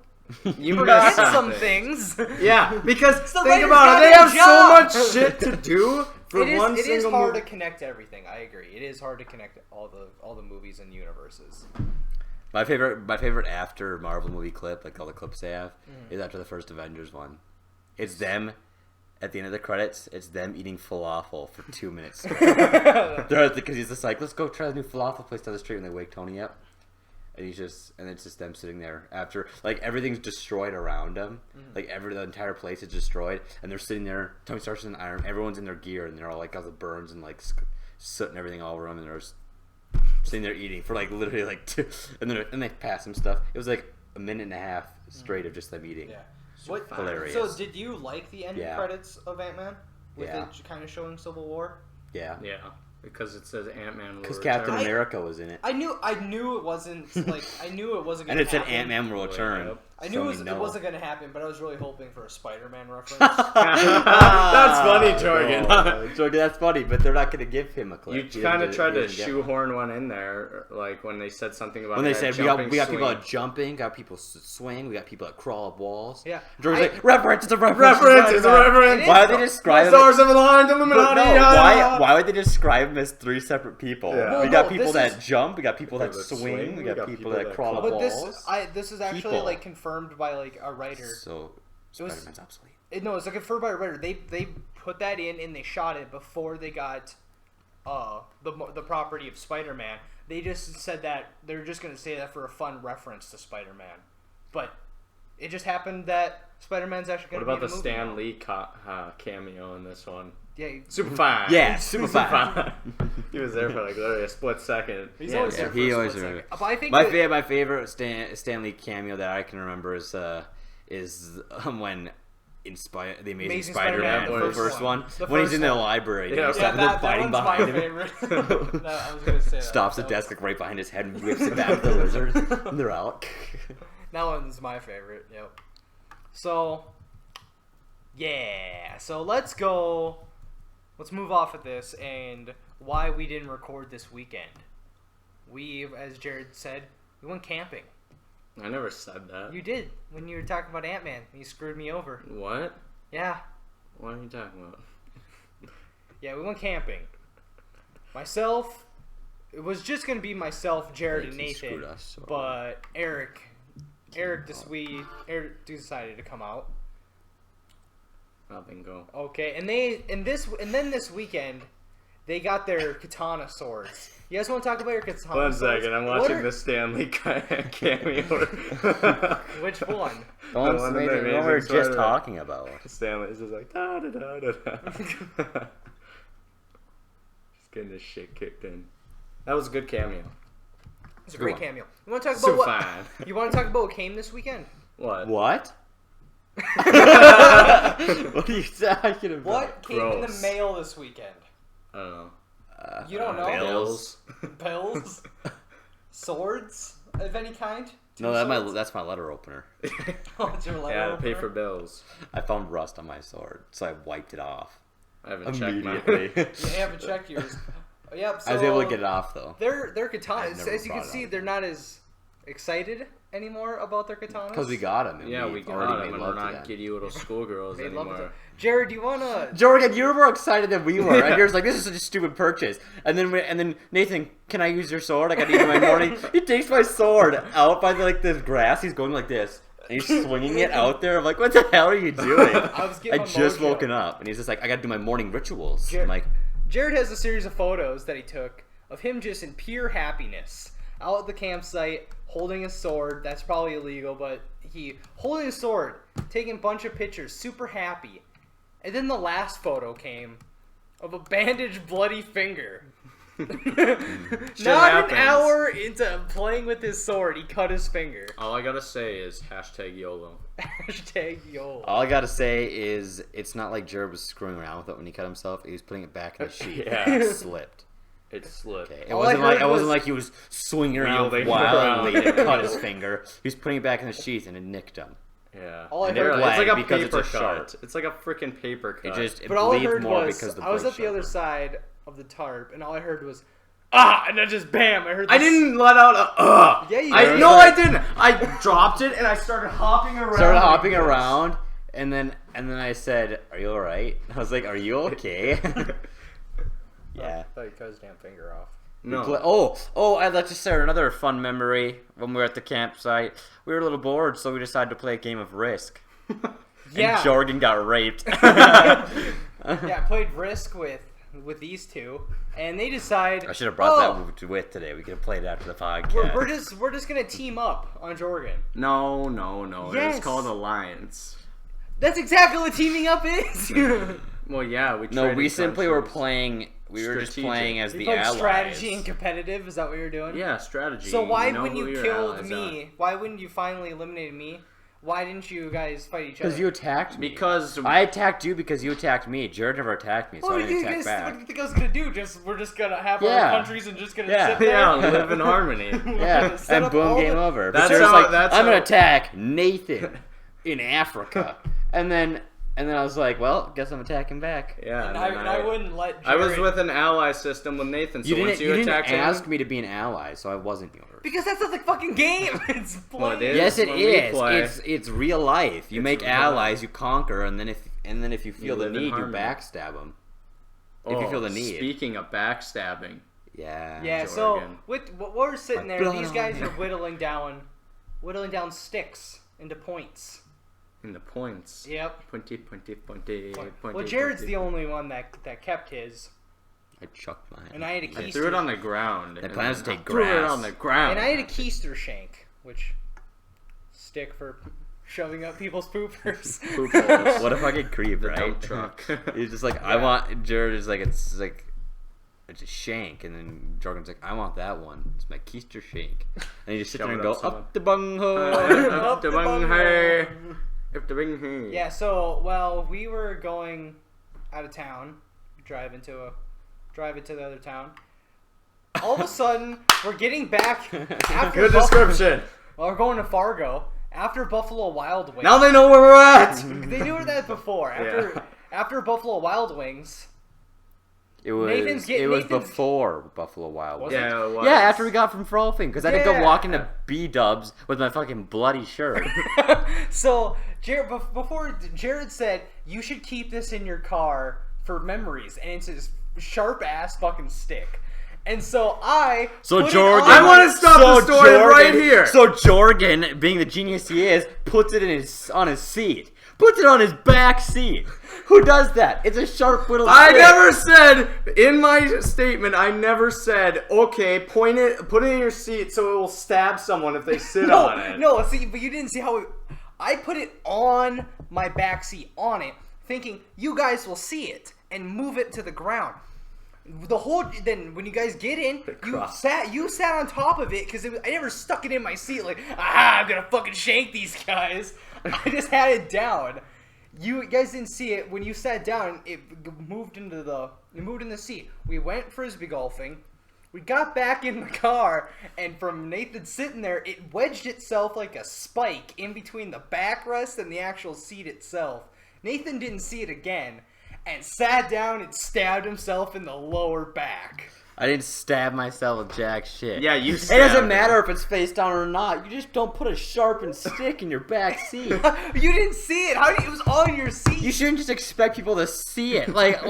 You Forget missed some something. things. Yeah, because the think writer's about it. They have goddamn so job. much shit to do for one It is single hard movie. to connect everything. I agree. It is hard to connect all the movies and universes. My favorite after Marvel movie clip, like all the clips they have, is after the first Avengers one. It's them at the end of the credits. It's them eating falafel for 2 minutes. Because he's just like, let's go try the new falafel place down the street, and they wake Tony up, and it's just them sitting there after like everything's destroyed around them, like the entire place is destroyed, and they're sitting there. Tony Stark's in iron. Everyone's in their gear, and they're all like got the burns and like soot and everything all over them, and they're just sitting there eating for like literally like 2, and they pass them stuff. It was like a minute and a half straight of just them eating. Yeah. What? Hilarious. So did you like the ending Yeah. credits of Ant-Man? With Yeah. it kind of showing Civil War? Yeah. Yeah, because it says Ant-Man will Because return. Captain America was in it. I knew it wasn't like I knew it wasn't And gonna it said happen. Ant-Man will return. Yep. I So knew we it know. wasn't gonna happen, but I was really hoping for a Spider-Man reference. That's funny, Jorgen. No, Jorgen, that's funny, but they're not going to give him a clip. You He kind of doesn't- tried he to doesn't get one. shoehorn one in there, like when they said something about When they that said we got jumping people swing. out jumping, got people swing, we got people that crawl up walls. Yeah. Jorgen's like, reference, it's a reference. Reference, it's a reference. It is Why would they though. describe The him? stars have aligned, But Illuminati. no, ah! why would they describe him as 3 separate people? Yeah. We Well, got no, people this that is- jump, we got people that People that swing, swing, we got people that crawl up But walls. this is actually People. like confirmed by like a writer. So It was- Spider-Man's obsolete. No, it's like confirmed by a writer. They put that in and they shot it before they got the property of Spider-Man. They just said that they're just gonna say that for a fun reference to Spider-Man, but it just happened that Spider-Man's actually What gonna about be the in the movie Stan now. Lee cameo in this one? Yeah, Super fine. Yeah, super fine. He was there for like literally a split second. He's Yeah, always yeah. there for he a always split remember- second. But I think My that- my favorite Stan Lee cameo that I can remember is when in the Amazing Spider-Man, Spider-Man, the the first one, The when he's first in the one. library, Yeah, and yeah, they're fighting one's behind my him. favorite. No, I was gonna say that. Stops the That desk like right behind his head and whips it back at the lizard, and they're out. That one's my favorite. Yep. So, yeah. So let's go. Let's move off of this and why we didn't record this weekend. We, as Jared said, we went camping. I never said that. You did when you were talking about Ant-Man. You screwed me over. What? Yeah. What are you talking about? Yeah, we went camping. Myself, it was just gonna be myself, Jared, and He screwed Nathan, us, so- but Eric decided to come out. Nothing go. Okay, and then this weekend, they got their katana swords. You guys want to talk about your katana One swords? second, I'm What watching are- the Stanley cameo. Which one? The one The one in we the were Amazing just Spider-Man. talking about. Stanley is just like da da da da da. He's getting his shit kicked in. That was a good cameo. It's a great one. cameo. You want to talk So about fine. what? You want to talk about what came this weekend? What? What? What are you talking about? What came in the Gross. mail this weekend? I don't know. You don't know? Bills. Bills, swords of any kind. No, Swords? that's my letter opener. Oh, it's your letter Yeah, to pay opener? for bills. I found rust on my sword, so I wiped it off I haven't checked mine. immediately. You haven't checked yours. Yep. So I was able to get it off though. Their I've katanas, never as you can brought it see, up. they're not as excited anymore about their katanas. Because we got them. Yeah, we got already them, made and love we're to not them. giddy little schoolgirls They love anymore. it. Jared, do you wanna? Jordan, you were more excited than we were, and you're just like, "This is such a stupid purchase." And then Nathan, can I use your sword? I got to eat in my morning. He takes my sword out by the grass. He's going like this, and he's swinging it out there. I'm like, "What the hell are you doing?" I was getting I my just mojo. woken up, and he's just like, "I got to do my morning rituals." Jared- I'm like, Jared has a series of photos that he took of him just in pure happiness out at the campsite, holding a sword. That's probably illegal, but he holding a sword, taking a bunch of pictures, super happy. And then the last photo came of a bandaged, bloody finger. Not an hour into playing with his sword, he cut his finger. All I gotta say is #YOLO. #YOLO. All I gotta say is it's not like Jared was screwing around with it when he cut himself. He was putting it back in the sheath. Yeah. And it slipped. It slipped. Okay. It All I wasn't heard like he was swinging around Wielding wildly around. and cut his finger. He was putting it back in the sheath and it nicked him. Yeah. All I And heard- it It's like a because paper it's a sharp. cut. It's like a freaking paper cut. It But all I bleeds heard more was because the I was blade's at the other sharper. side of the tarp, and all I heard was and then just bam! I heard. I this- didn't let out a Yeah, you I did. no, I didn't. I dropped it and I started hopping around. Started hopping like this. around and then I said, "Are you all right?" I was like, "Are you okay?" Yeah. I thought you cut his damn finger off. No. I'd like to share another fun memory. When we were at the campsite, we were a little bored, so we decided to play a game of Risk. Yeah. And Jorgen got raped. Yeah, I played Risk with these two, and they decide. I should have brought that with today. We could have played it after the podcast. We're just gonna team up on Jorgen. No. Yes. It's called Alliance. That's exactly what teaming up is. Well, yeah, we. No, traded we simply were countries. playing. We were just Strategic. playing as You the played allies. strategy and competitive. Is that what you're doing? Yeah, strategy. So why, know when who you your killed allies me, why wouldn't you finally eliminated me? Why didn't you guys fight each other? Because you attacked me. Because I attacked you because you attacked me. Jared never attacked me, so What I do didn't you attack guys? back. What do you think I was gonna do? We're just gonna have Yeah. our countries and just gonna Yeah. sit there. yeah, live in harmony. Yeah, Set and up boom, all game the- over. That's But Jared's how- like, that's I'm gonna how- attack Nathan in Africa, and then I was like, well, guess I'm attacking back. Yeah, And then I wouldn't let. I was Jared- with an ally system with Nathan, so You once didn't attacked him, ask me to be an ally, so I wasn't yours. because that's not the fucking game. It's Well, it playing. is. Yes, it when we is. play. It's real life. You It's make real allies, life. you conquer, and then if you feel the live in need, you harmony. backstab them. Oh, if you feel the need. Speaking of backstabbing, Yeah. Yeah, so Jorgen. with we're sitting there, blood these on guys you. are whittling down sticks into points. in the points. Yep. Pointy. Well, Jared's the only one that kept his, I chucked mine. and I had a I keister. threw it on the ground. The plan is to take Threw it grass. on the ground. And I had a keister shank, which stick for shoving up people's poopers. Poop holes. What a fucking creep, The right? dump truck. He's just like, I want. Jared is like, it's a shank, and then Jorgen's like, I want that one. It's my keister shank, and he just sits Shove there and it go up someone. up the bunghole. Up the bung hey. Up the bung hey. Yeah, so we were going out of town, drive into the other town. All of a sudden, we're getting back after Good description. Well, we're going to Fargo after Buffalo Wild Wings. Now they know where we're at. They knew that before. After Buffalo Wild Wings. It was Nathan's- before Buffalo Wild Was Wings. it? Yeah, it was. Yeah, after we got from Frolfing, because I didn't go Yeah. walk into B-dubs with my fucking bloody shirt. So before Jared said you should keep this in your car for memories, and it's this sharp ass fucking stick. And so I So put it Jorgen, on I my- wanna stop the story right here. So Jorgen, being the genius he is, puts it on his seat. Puts it on his back seat. Who does that? It's a sharp little I stick. never said in my statement. I never said okay. Put it in your seat so it will stab someone if they sit on it. No, see, but you didn't see how I put it on my back seat on it, thinking you guys will see it and move it to the ground. Then when you guys get in, you sat on top of it because I never stuck it in my seat like I'm gonna fucking shank these guys. I just had it down. You guys didn't see it when you sat down. It moved in the seat. We went frisbee golfing. We got back in the car, and from Nathan sitting there, it wedged itself like a spike in between the backrest and the actual seat itself. Nathan didn't see it again, and sat down and stabbed himself in the lower back. I didn't stab myself with jack shit. Yeah, you It stabbed doesn't him. matter if it's face down or not. You just don't put a sharpened stick in your back seat. You didn't see it. It was on your seat. You shouldn't just expect people to see it. Like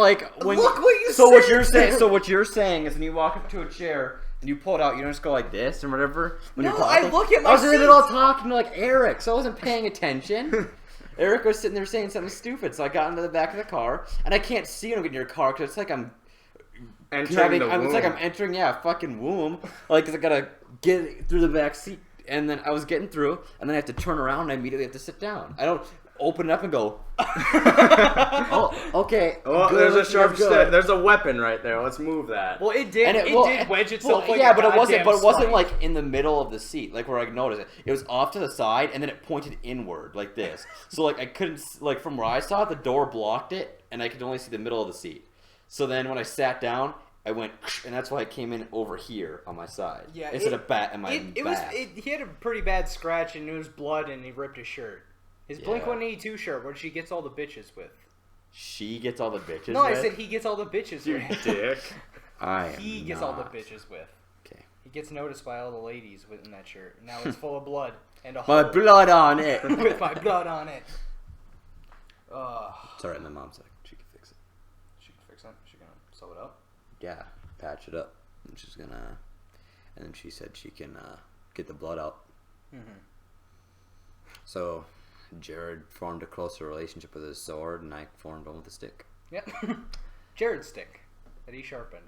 when. Look what you So what said. you're saying? So what you're saying is when you walk up to a chair and you pull it out, you don't just go like this or whatever. When No, you're talking. I look at my I was in the seat. middle of talking to like Eric, so I wasn't paying attention. Eric was sitting there saying something stupid, so I got into the back of the car, and I can't see when I get in your car because it's like I'm Entering the it's like womb. I'm entering, a fucking womb. Like, 'cause I gotta get through the back seat, and then I was getting through, and then I have to turn around, and I immediately have to sit down. I don't. open it up and go. Oh, okay. Oh, good, there's a you're sharp good. stick. There's a weapon right there. Let's move that. Well, it did. And It did wedge itself. Like yeah, a but it wasn't. But it wasn't goddamn like spike. in the middle of the seat, like where I could notice it. It was off to the side, and then it pointed inward like this. So like I couldn't like from where I saw it, the door blocked it, and I could only see the middle of the seat. So then when I sat down, I went, and that's why it came in over here on my side. Yeah, instead of back in my It back. he had a pretty bad scratch, and it was blood, and he ripped his shirt. His Blink 182 shirt, where she gets all the bitches with. She gets all the bitches. No, I with? said he gets all the bitches You with. dick. He gets all the bitches with. Okay. He gets noticed by all the ladies within that shirt. Now it's full of blood and a My hole blood on it. with my blood on it. It's alright. My mom's like, she can fix it. She can fix it. She gonna sew it up. Yeah, patch it up. And she's gonna. And then she said she can get the blood out. Mm-hmm. So, Jared formed a closer relationship with his sword, and I formed one with a stick. Yep. Jared's stick that he sharpened.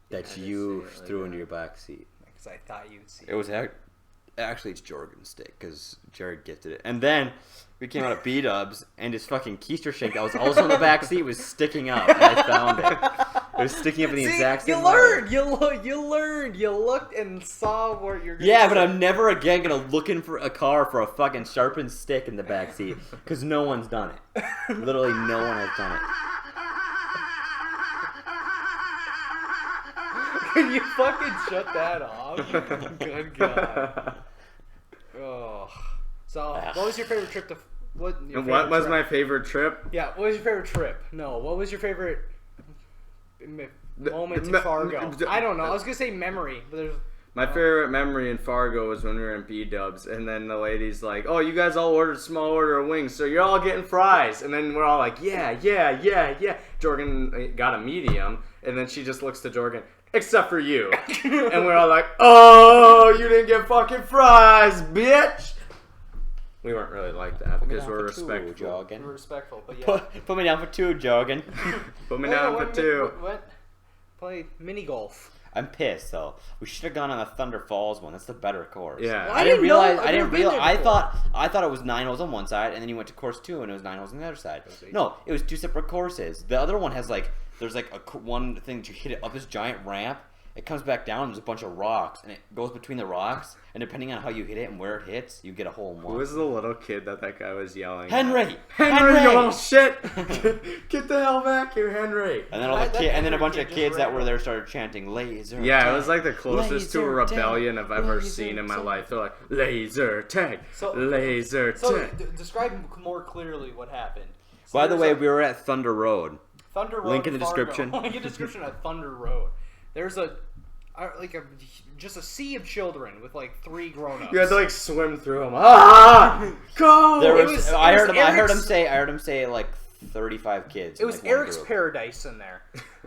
That I you didn't see it like threw that. into your back seat. Because I thought you'd see It was actually it's Jorgen's stick because Jared gifted it. And then we came out of B-dubs, and his fucking keister shank that was also in the back seat was sticking up, and I found it. It was sticking up in the See, exact same you way. learned. You learned. You looked and saw where you're. Yeah, but I'm never again gonna look in for a car for a fucking sharpened stick in the back seat because no one's done it. Literally, no one has done it. Can you fucking shut that off? Good God. Oh. So, what was your favorite trip to? What Was my favorite trip? Yeah. What was your favorite trip? No. What was your favorite moment in Fargo? I don't know. I was gonna say memory, but there's. My favorite memory in Fargo was when we were in B-dubs, and then the lady's like, "Oh, you guys all ordered small order of wings, so you're all getting fries." And then we're all like, "Yeah." Jorgen got a medium, and then she just looks to Jorgen, "Except for you." And we're all like, "Oh, you didn't get fucking fries, bitch." We weren't really like that because we're respectful. Jorgen. We're respectful, but yeah. Put me down for 2, Jorgen. Put me down for 2. What? Play mini golf. I'm pissed though. We should have gone on the Thunder Falls one. That's the better course. Yeah. Well, I didn't realize. I've I never didn't been realize. there before. I thought it was 9 holes on one side, and then you went to course 2, and it was 9 holes on the other side. No, it was 2 separate courses. The other one has like there's like one thing that you hit it up this giant ramp. It comes back down. And there's a bunch of rocks, and it goes between the rocks. And depending on how you hit it and where it hits, you get a hole in one. Who was the little kid that guy was yelling? Henry? Henry, you little shit! Get the hell back here, Henry! And then and then a bunch of kids that were there started chanting laser. Yeah, tag, it was like the closest to a laser rebellion tag, I've ever laser seen in my tag. life. They're like, laser tag, So tag. describe more clearly what happened. So By the there's way, a we were at Thunder Road. Thunder Road. link in the Fargo. description. Link in the description at Thunder Road. There's just a sea of children with like 3 grown-ups. You had to like swim through them. Ah, go! There It was, was- I it heard was him. I heard him Eric's- say like 35 kids. It in, was like, one Eric's group. Paradise in there.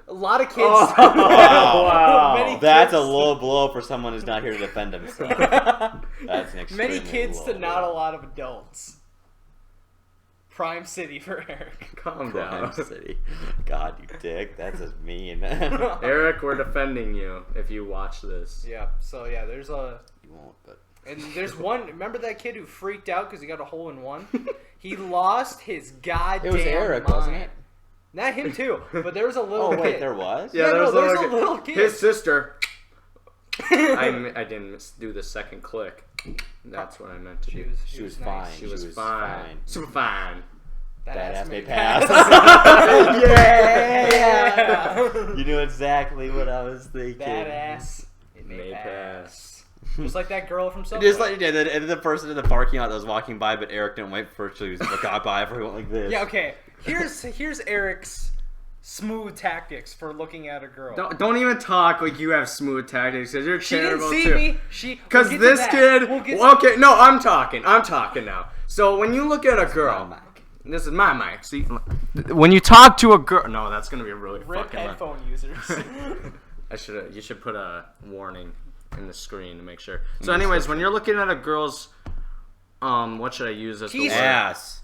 A lot of kids. Oh, wow. Many That's a kids- low blow for someone who's not here to defend himself. That's an extremely Many kids low to not blow. a lot of adults. Prime City for Eric. Calm Crime down. City. God, you dick. That's just mean. Eric, we're defending you if you watch this. Yeah. So yeah, there's a. You won't, but And there's one. Remember that kid who freaked out because he got a hole in one? He lost his goddamn it was Eric, mind. wasn't it? Not him too, but there was a little Oh wait, kid. there was. Yeah, Yeah, there's, no, there's a a little kid. His sister. I didn't do the second click. That's what I meant to do. She was nice. fine. She was fine. Super fine. That Ass may pass. pass. Yeah. You knew exactly what I was thinking. That ass. It may May pass. Just like that girl from Subway. Just like and then the person in the parking lot that was walking by, but Eric didn't wait for it. He was like, "Got by if we went like this." Yeah. Okay. Here's Eric's smooth tactics for looking at a girl. Don't even talk like you have smooth tactics because you're She didn't terrible see too. me. Because we'll get to this that. kid. We'll get Well, okay, no, I'm talking now. So when you look at a girl, my mic. this is my mic. See, when you talk to a girl, no, that's gonna be a really Rip fucking. headphone users. You should put a warning in the screen to make sure. So, anyways, when you're looking at a girl's, what should I use as the word? Ass.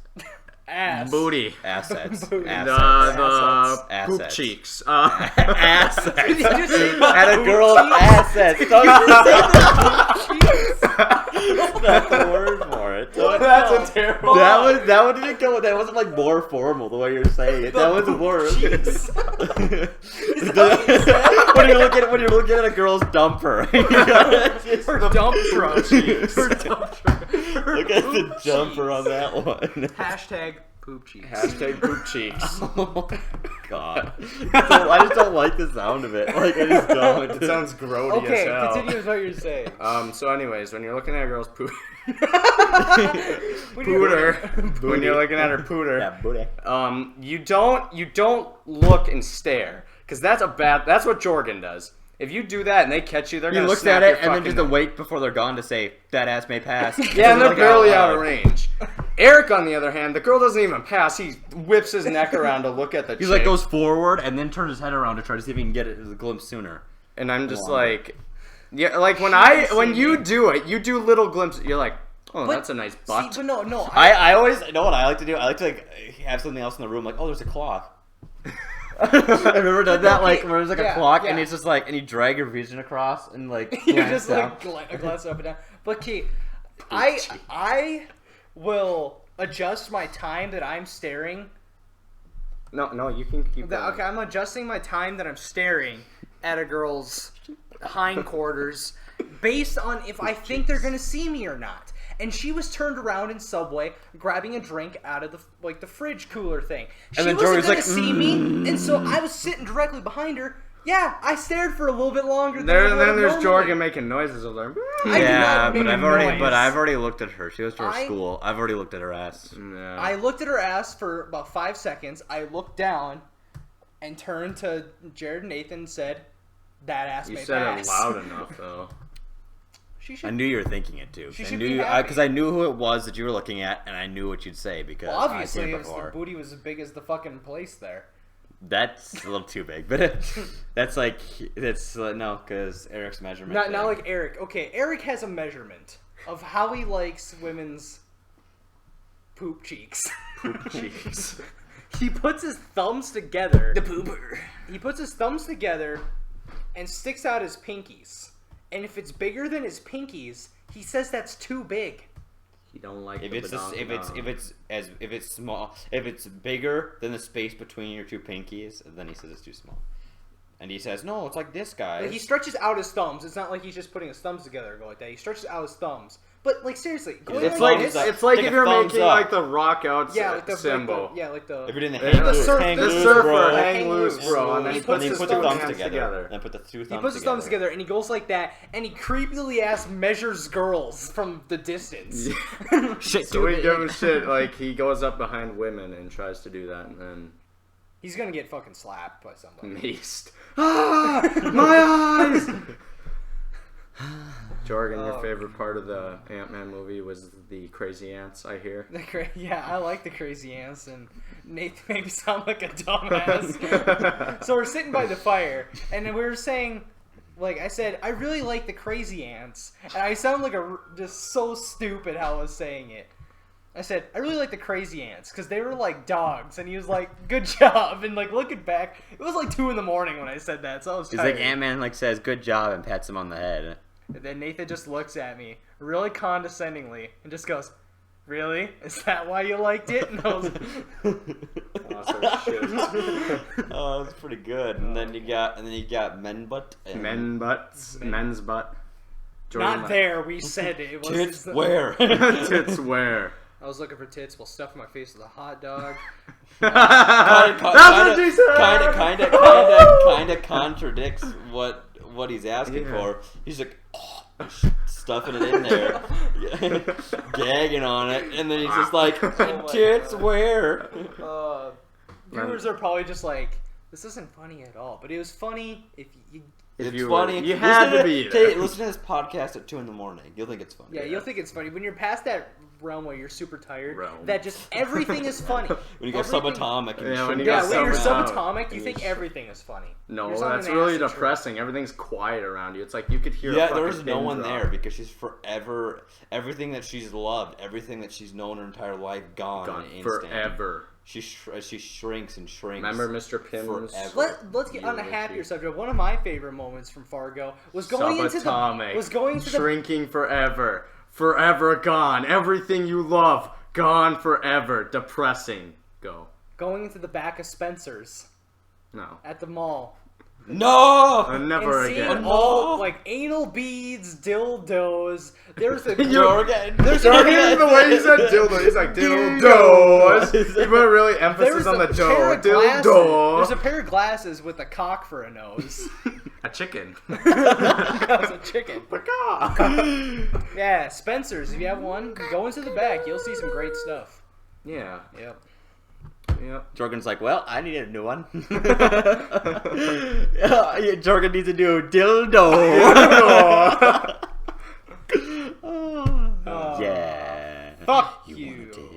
Ass. Booty. Assets. Booty. The Assets. poop Assets. cheeks. Assets. Did you just say At a girl's assets. Don't you say that. That's the word for it. Don't That's a terrible. That one didn't go. That wasn't like more formal the way you're saying it. That was worse. when you're looking at a girl's dumper. Her dump truck. Her dump truck. Look at the jumper on that one. Hashtag poop cheeks. Hashtag poop cheeks. Oh my god. I just don't like the sound of it. Like, I just don't. It sounds grody Okay, as hell. continue with what you're saying. So anyways, when you're looking at a girl's pooter, when you're looking at her pooter, Yeah, booty. you don't look and stare, because that's what Jorgen does. If you do that and they catch you, they're He gonna looks snap at your it and then fucking just neck. wait before they're gone to say, that ass may pass. Yeah, and they're Like, barely out out of loud. range. Eric, on the other hand, the girl doesn't even pass. He whips his neck around to look at the He chick. like goes forward and then turns his head around to try to see if he can get it as a glimpse sooner. And I'm just Longer. like, yeah, like when you do it, you do little glimpses. You're like, oh, But- that's a nice butt. See, but no. I always know what I like to do. I like to like have something else in the room. Like, oh, there's a clock. I've never done that. Like, where there's like a clock and it's just like, and you drag your vision across and like You glance just down. like glance up and down. But Kate, I will adjust my time that I'm staring. No, you can keep going. Okay, I'm adjusting my time that I'm staring at a girl's hindquarters based on if I think they're gonna see me or not. And she was turned around in Subway, grabbing a drink out of the fridge cooler thing. She then wasn't Jordan's gonna like, see me, and so I was sitting directly behind her. Yeah, I stared for a little bit longer. Than I Then would've there's normally. Jorgen making noises over there. I did Yeah, not but make I've a noise. already looked at her. She goes to her I- school. I've already looked at her ass. Yeah. I looked at her ass for about 5 seconds. I looked down and turned to Jared and Nathan and said, "That ass You may said pass." it loud enough though. She I should. knew you were thinking it too. She I should knew be you happy. because I knew who it was that you were looking at, and I knew what you'd say because Well, obviously, I seen it it was the before. booty was as big as the fucking place there. That's a little too big, but that's like no, because Eric's measurement. Not thing. like Eric. Okay, Eric has a measurement of how he likes women's poop cheeks. Poop cheeks. He puts his thumbs together. the pooper. He puts his thumbs together and sticks out his pinkies. And if it's bigger than his pinkies, he says that's too big. You don't like If the it's badonka. if it's small, if it's bigger than the space between your two pinkies, then he says it's too small. And he says, no, it's like this, guys. Like, he stretches out his thumbs. It's not like he's just putting his thumbs together and go like that. He stretches out his thumbs. But like seriously, going It's like like- this, it's It's like Take if a you're thumbs making up. like the rock out yeah, like the symbol. Like the, yeah, like the. If you're doing the Yeah, hang the loose, surf- hang the loose, surfer bro. hang Hang loose, loose. bro, and then he He puts Then his put two the thumbs hands together. Then put the two thumbs He puts his thumbs together and he goes like that, and he creepily ass measures girls from the distance. Shit, So we give him shit like he goes up behind women and tries to do that, and then He's gonna get fucking slapped by somebody. maced. Ah, my eyes. Jorgen, your favorite part of the Ant-Man movie was the crazy ants, I hear. Yeah, I like the crazy ants, and Nathan made me sound like a dumbass. So we're sitting by the fire, and we were saying, like I said, I really like the crazy ants, and I sound like just so stupid how I was saying it. I said, I really like the crazy ants, because they were like dogs, and he was like, good job, and like looking back, it was like 2 in the morning when I said that, so I was He's tired. like Ant-Man like says good job and pats him on the head. And then Nathan just looks at me really condescendingly and just goes, "Really? Is that why you liked it?" And I was Awesome shit. Oh, that's pretty good. And then you got men butt. And Men's butt. Jordan, not there. We said it. It was Tits where? Tits where? I was looking for tits while stuffing my face with a hot dog. That's what she said. Kind of contradicts what he's asking Yeah. for. He's like, oh, stuffing it in there, gagging on it, and then he's just like, my tits God. where? Viewers are probably just like, "This isn't funny at all," but it was funny if you. It's you funny. were- you had to be there. Listen to this podcast at 2 a.m. You'll think it's funny. Yeah, you'll think it's funny when you're past that realm where you're super tired. Realm. That just everything is funny. When you go Everything- subatomic. And Yeah, when you Yeah, go when you're subatomic. subatomic, you And think you're everything is funny. No, You're on that's an really acid trip. depressing. Everything's quiet around you. It's like you could hear. Yeah, a fucking there's no pin one drop. there because she's forever. Everything that she's loved, everything that she's known her entire life, gone, Gone in an instant. forever. She shrinks and shrinks. Remember Mr. Pym's? Forever. Let's get on a Eulogy. happier subject. One of my favorite moments from Fargo was going into Subatomic. the was going to the shrinking forever. Forever gone. Everything you love, gone forever. Depressing. Go. Going into the back of Spencer's No. at the mall. No! Never and seeing again. all like anal beads, dildos. There's a Jorgen. There's the way he said dildo. He's like dildos. He put really emphasis on the dough. There's Dildo. a pair of glasses with a cock for a nose. A chicken. That was a chicken. Peacock. Yeah, Spencer's. If you have one, go into the back. You'll see some great stuff. Yeah. Yep. Yep. Jorgen's like, well, I need a new one. Jorgen needs a new dildo. Yeah. Fuck You you. wanna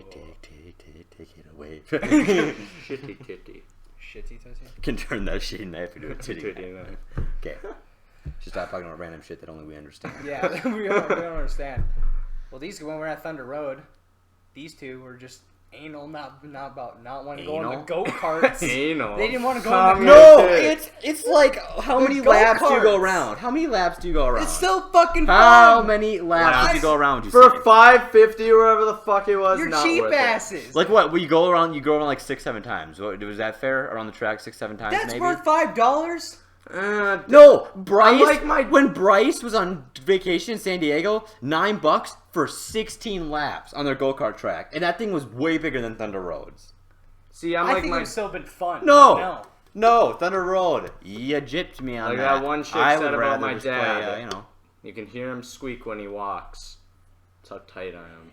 take it away. Shitty titty. Shitty titty. Can turn that shitty knife into a titty Titty knife. knife. Okay. Just stop talking about random shit that only we understand. Yeah, we don't understand. Well, when we were at Thunder Road, these two were just anal, not wanting to go on the Anal? go-karts. Anal. They didn't want to go on the No, it's like how many The laps do you go go-karts. around? How many laps do you go around? It's so fucking fun. How many laps do you Laps. go around? You For say? $5.50 or whatever the fuck it was. You're not cheap worth it. asses. Like what? You go around like 6-7 times. Was that fair? Around the track 6-7 times? That's maybe? worth $5. No, Bryce. like when Bryce was on vacation in San Diego, $9 for 16 laps on their go-kart track, and that thing was way bigger than Thunder Road's. See, I'm I like think my. it's still been fun. No. No, Thunder Road. You gypped me on Like that. that one chick I said would about rather my just dad. Play, you know. You can hear him squeak when he walks. That's how tight I am.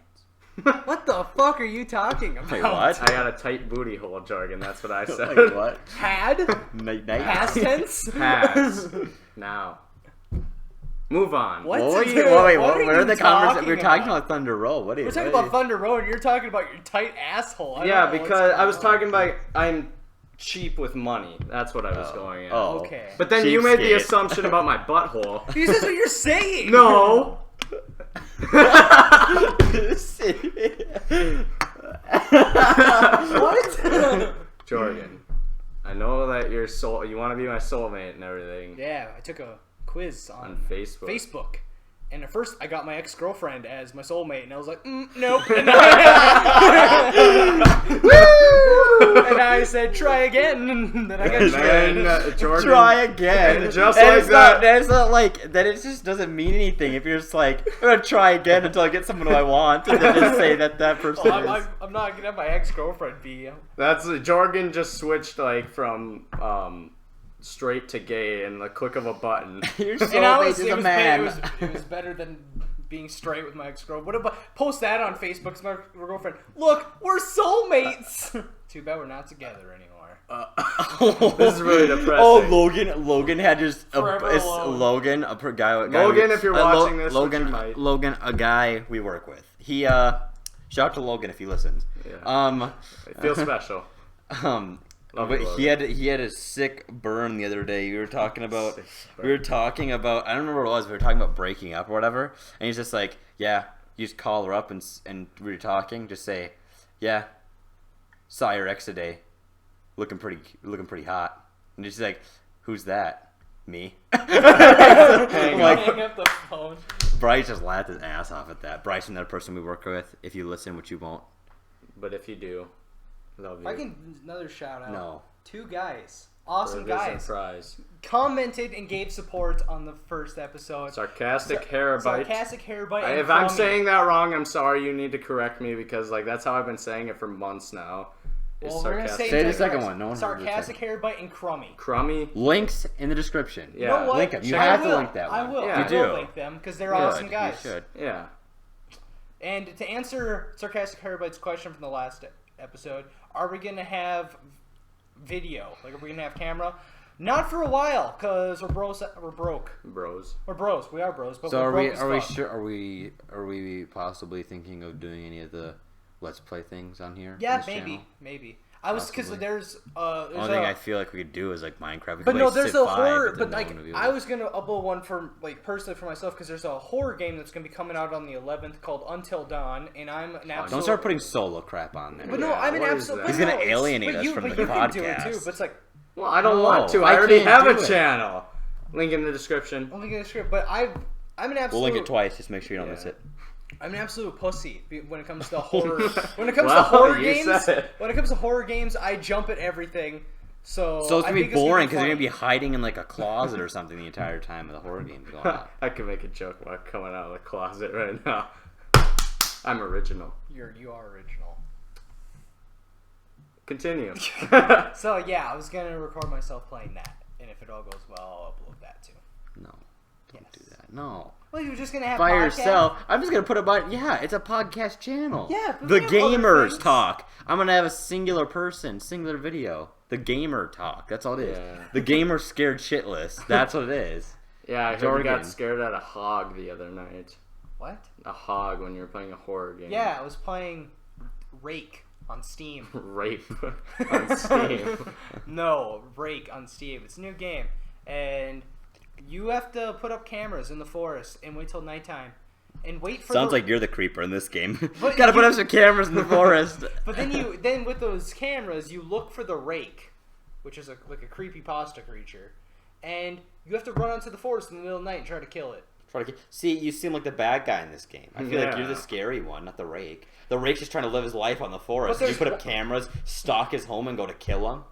What the fuck are you talking about? Wait, what? I got a tight booty hole, jargon. That's what I said. Like what? Had? Night. Past tense? Pass. Now. Move on. What? What to were you, do? wait, What what are are you the conversations? talking We were talking about? about Thunder Road. What are you? We're talking about Thunder Road, and you're talking about your tight asshole. I Yeah, don't know because what's I was going on. talking about I'm cheap with money. That's what I was going at. Oh. Okay. But then you made the Cheapskate. assumption about my butthole. Because that's what you're saying. No. What? Jordan, I know that you're you want to be my soulmate and everything. Yeah, I took a quiz on Facebook. And at first, I got my ex-girlfriend as my soulmate, and I was like, nope. And I said, try again. And then I got And tried. then Jordan, Try again. And just And like it's not, that. it's not like that. It just doesn't mean anything if you're just like I'm gonna try again until I get someone who I want, and then just say that person Oh, is. I'm not gonna have my ex-girlfriend be. That's Jordan just switched like from straight to gay in the click of a button. Your And I was, soulmate is it, a was man. it was better than being straight with my ex-girlfriend. What about post that on Facebook to my girlfriend? Look, we're soulmates. Too bad we're not together anymore. This is really depressing. Oh, Logan had just Forever alone. Logan, a guy. Logan, if you're watching this, which Logan, you might. Logan, a guy we work with. He shout out to Logan if he listens. Yeah. Um, I feel special. Love but you, he had a sick burn the other day. We were talking about Sick I burn. don't remember what it was. We were talking about breaking up or whatever. And he's just like, yeah, you just call her up and we were talking. Just say, yeah, saw your ex today, looking pretty hot. And she's like, who's that? Me. Hang Like, up. Hang up the phone. Bryce just laughed his ass off at that. Bryce, another person we work with. If you listen, which you won't. But if you do, love you. I can another shout out. No. 2 guys, awesome For a visit guys, prize. commented and gave support on the first episode. Sarcastic Haribite. Sarcastic Haribite. and If I'm Crumby. saying that wrong, I'm sorry. You need to correct me because like that's how I've been saying it for months now. Is Well, we're gonna sarcastic. Say the it second correct. one. No one heard the Sarcastic Haribite and Crummy. Crummy. Links in the description. Yeah. You know what? Link 'em. You I have to will. link that I one. will. Yeah. I You will do. link them because they're Good. awesome guys. You should. Yeah. And to answer Sarcastic Haribite's question from the last episode, are we gonna have video? Like, are we gonna have camera? Not for a while, cause we're bros. We're broke. Bros. We're bros. We are bros. But So we're are we? broke as Are we fuck. sure? Are we possibly thinking of doing any of the Let's Play things on here? on Yeah, this maybe, channel? maybe. I was because Possibly. there's The only thing I feel like we could do is like Minecraft. We But could no, play there's Civ a 5, horror. then But no like, one would be I able was gonna upload one for like personally for myself because there's a horror game that's gonna be coming out on the 11th called Until Dawn, and I'm an to- absolute. Don't start putting solo crap on there. But no, Yeah, I'm an what is absolute. that? but He's gonna no, it's- alienate but us you, from but the you can do it podcast. too. But it's like Well, I don't No, want to. I I already can't have do a it. channel. Link in the description. only gonna script. But I'm an absolute. We'll link it twice. Just make sure you don't miss Yeah. it. I'm an absolute pussy when it comes to horror. When it comes to horror games, I jump at everything. So it's gonna be boring because you're gonna be hiding in like a closet or something the entire time of the horror game's going on. I can make a joke about coming out of the closet right now. I'm original. You are original. Continue. So yeah, I was gonna record myself playing that, and if it all goes well, I'll upload that too. No, don't do that. No. Well, you're just gonna have By podcast? yourself. I'm just gonna put it by. Yeah, it's a podcast channel. Yeah, but the we have other gamers things. talk. I'm gonna have a singular person, singular video. The gamer talk. That's all it is. Yeah. The gamer scared shitless. That's what it is. Yeah, I heard you got scared at a hog the other night. What? A hog when you were playing a horror game. Yeah, I was playing Rake on Steam. Rape on Steam. No, Rake on Steam. It's a new game, and you have to put up cameras in the forest and wait till nighttime, and wait for. Sounds like you're the creeper in this game. But Gotta put up some cameras in the forest. But then with those cameras, you look for the Rake, which is like a creepypasta creature, and you have to run onto the forest in the middle of the night and try to kill it. See, you seem like the bad guy in this game. I feel like you're Yeah. the scary one, not the rake. The rake's just trying to live his life on the forest. But You put up there's- cameras, stalk his home, and go to kill him.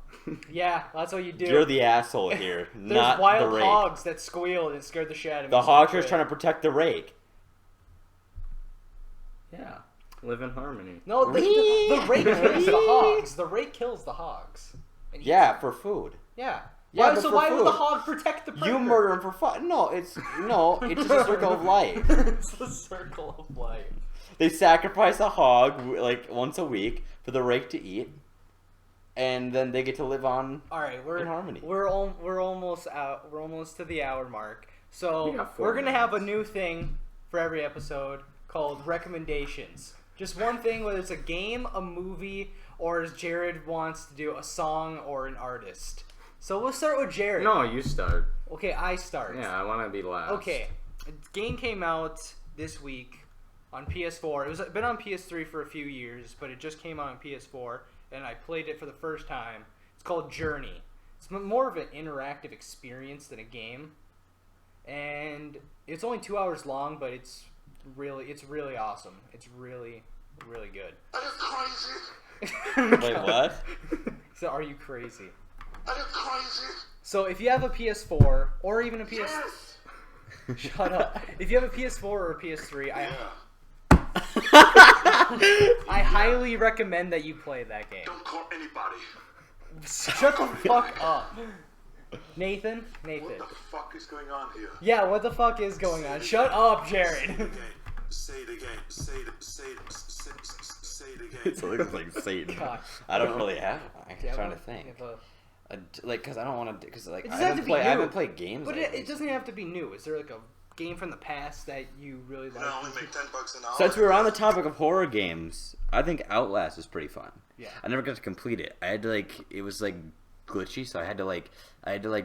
Yeah, that's what you do. You're the asshole here, There's not wild the rake. hogs that squealed and scared the shit out of me. The so I hogs are quit. trying to protect the rake. Yeah. Live in harmony. No, the Rake kills the hogs. The Rake kills the hogs. And eats Yeah, them. for food. Yeah. Yeah, Why, but so for why would the food. hog protect the predator? You murder him for fun. No, it's just a circle of life. It's the circle of life. They sacrifice a hog like once a week for the rake to eat, and then they get to live on. All right, in harmony. We're almost out. We're almost to the hour mark. So We got 4 we're gonna have a minutes. new thing for every episode called recommendations. Just one thing, whether it's a game, a movie, or as Jared wants to do, a song or an artist. So we'll start with Jared. No, you start. Okay, I start. Yeah, I want to be last. Okay, a game came out this week on PS4. It was been on PS3 for a few years, but it just came out on PS4, and I played it for the first time. It's called Journey. It's more of an interactive experience than a game, and it's only 2 hours long, but it's really awesome. It's really good. Are you crazy? Wait, what? So are you crazy? Are you crazy? So if you have a PS4 or even a PS, Yes. shut up. If you have a PS4 or a PS3, Yeah. I highly recommend that you play that game. Don't call anybody. Shut the fuck up. Nathan? What the fuck is going on here? Yeah, what the fuck is going on? Shut up, Jared. Say it again. Say it again. It looks like Satan. God. I don't really have one. I'm Yeah, trying well, to think. you have Like, cause I don't want to, cause like It I doesn't have to be I new. haven't played games. But lately, it doesn't have to be new. Is there like a game from the past that you really like? I only make $10 an hour. Since we were on the topic of horror games, I think Outlast is pretty fun. Yeah. I never got to complete it. I had to it was glitchy, so I had to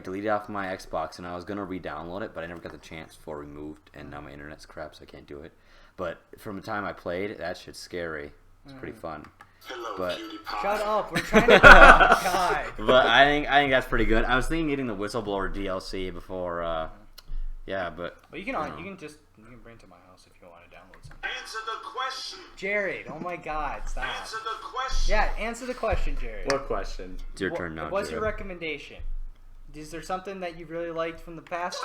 delete it off my Xbox, and I was gonna re-download it, but I never got the chance before it removed, and now my internet's crap, so I can't do it. But from the time I played, that shit's scary. It's pretty fun. Hello, But- cutie pie. Shut up. We're trying to. God. But I think that's pretty good. I was thinking getting the Whistleblower DLC before. Yeah, but Well, you can bring it to my house if you want to download something. Answer the question. Jared, oh my God, stop. Answer the question. Yeah, answer the question, Jared. What question? it's your turn now. What's your Jared. recommendation? Is there something that you really liked from the past?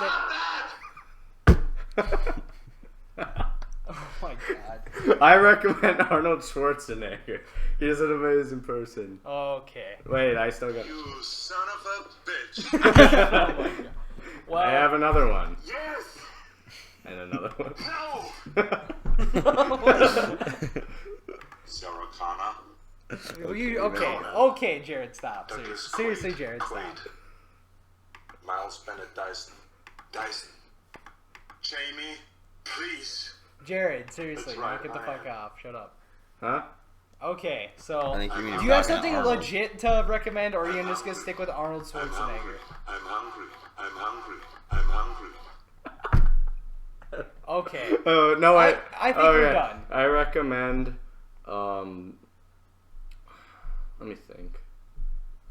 Oh my God. I recommend Arnold Schwarzenegger. He's an amazing person. Okay. Wait, I still got. You son of a bitch. Oh my God. Well, I have another one. Yes. And another one. No. Sarah Connor. Okay, Jared, stop. Douglas Seriously, Quaid. Jared, stop. Quaid. Miles Bennett Dyson. Jamie, please. Jared, seriously, That's right, knock it the I fuck am. off. Shut up. Huh? Okay, so I think you mean do you have talking something Arnold. legit to recommend, or are you just gonna stick with Arnold I'm hungry. Schwarzenegger? I'm hungry. I'm hungry. I'm hungry. Okay. Oh no! I think we're done. I recommend. Let me think.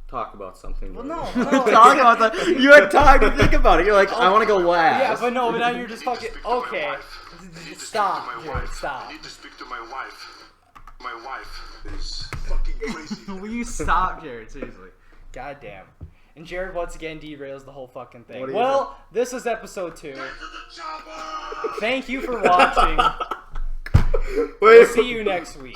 Talk about something. Well, later. no, no. Talk about that. You had time to think about it. You're like, I want to go last. Yeah, but no, but now you're just fucking. Speak to my Okay. wife. Stop, to my Jared, wife. stop. I need to speak to my wife. My wife is fucking crazy. Will you stop, Jared? Seriously. God damn. And Jared once again derails the whole fucking thing. What do you Well, this is episode 2. Thank you for watching. We'll Wait. see you next week.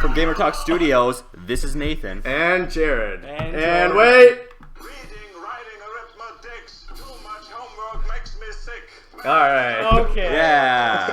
From Gamer Talk Studios, this is Nathan. And Jared. And And Jordan. wait. Reading, writing, arithmetics. Too much homework makes me sick. All right. Okay. Yeah.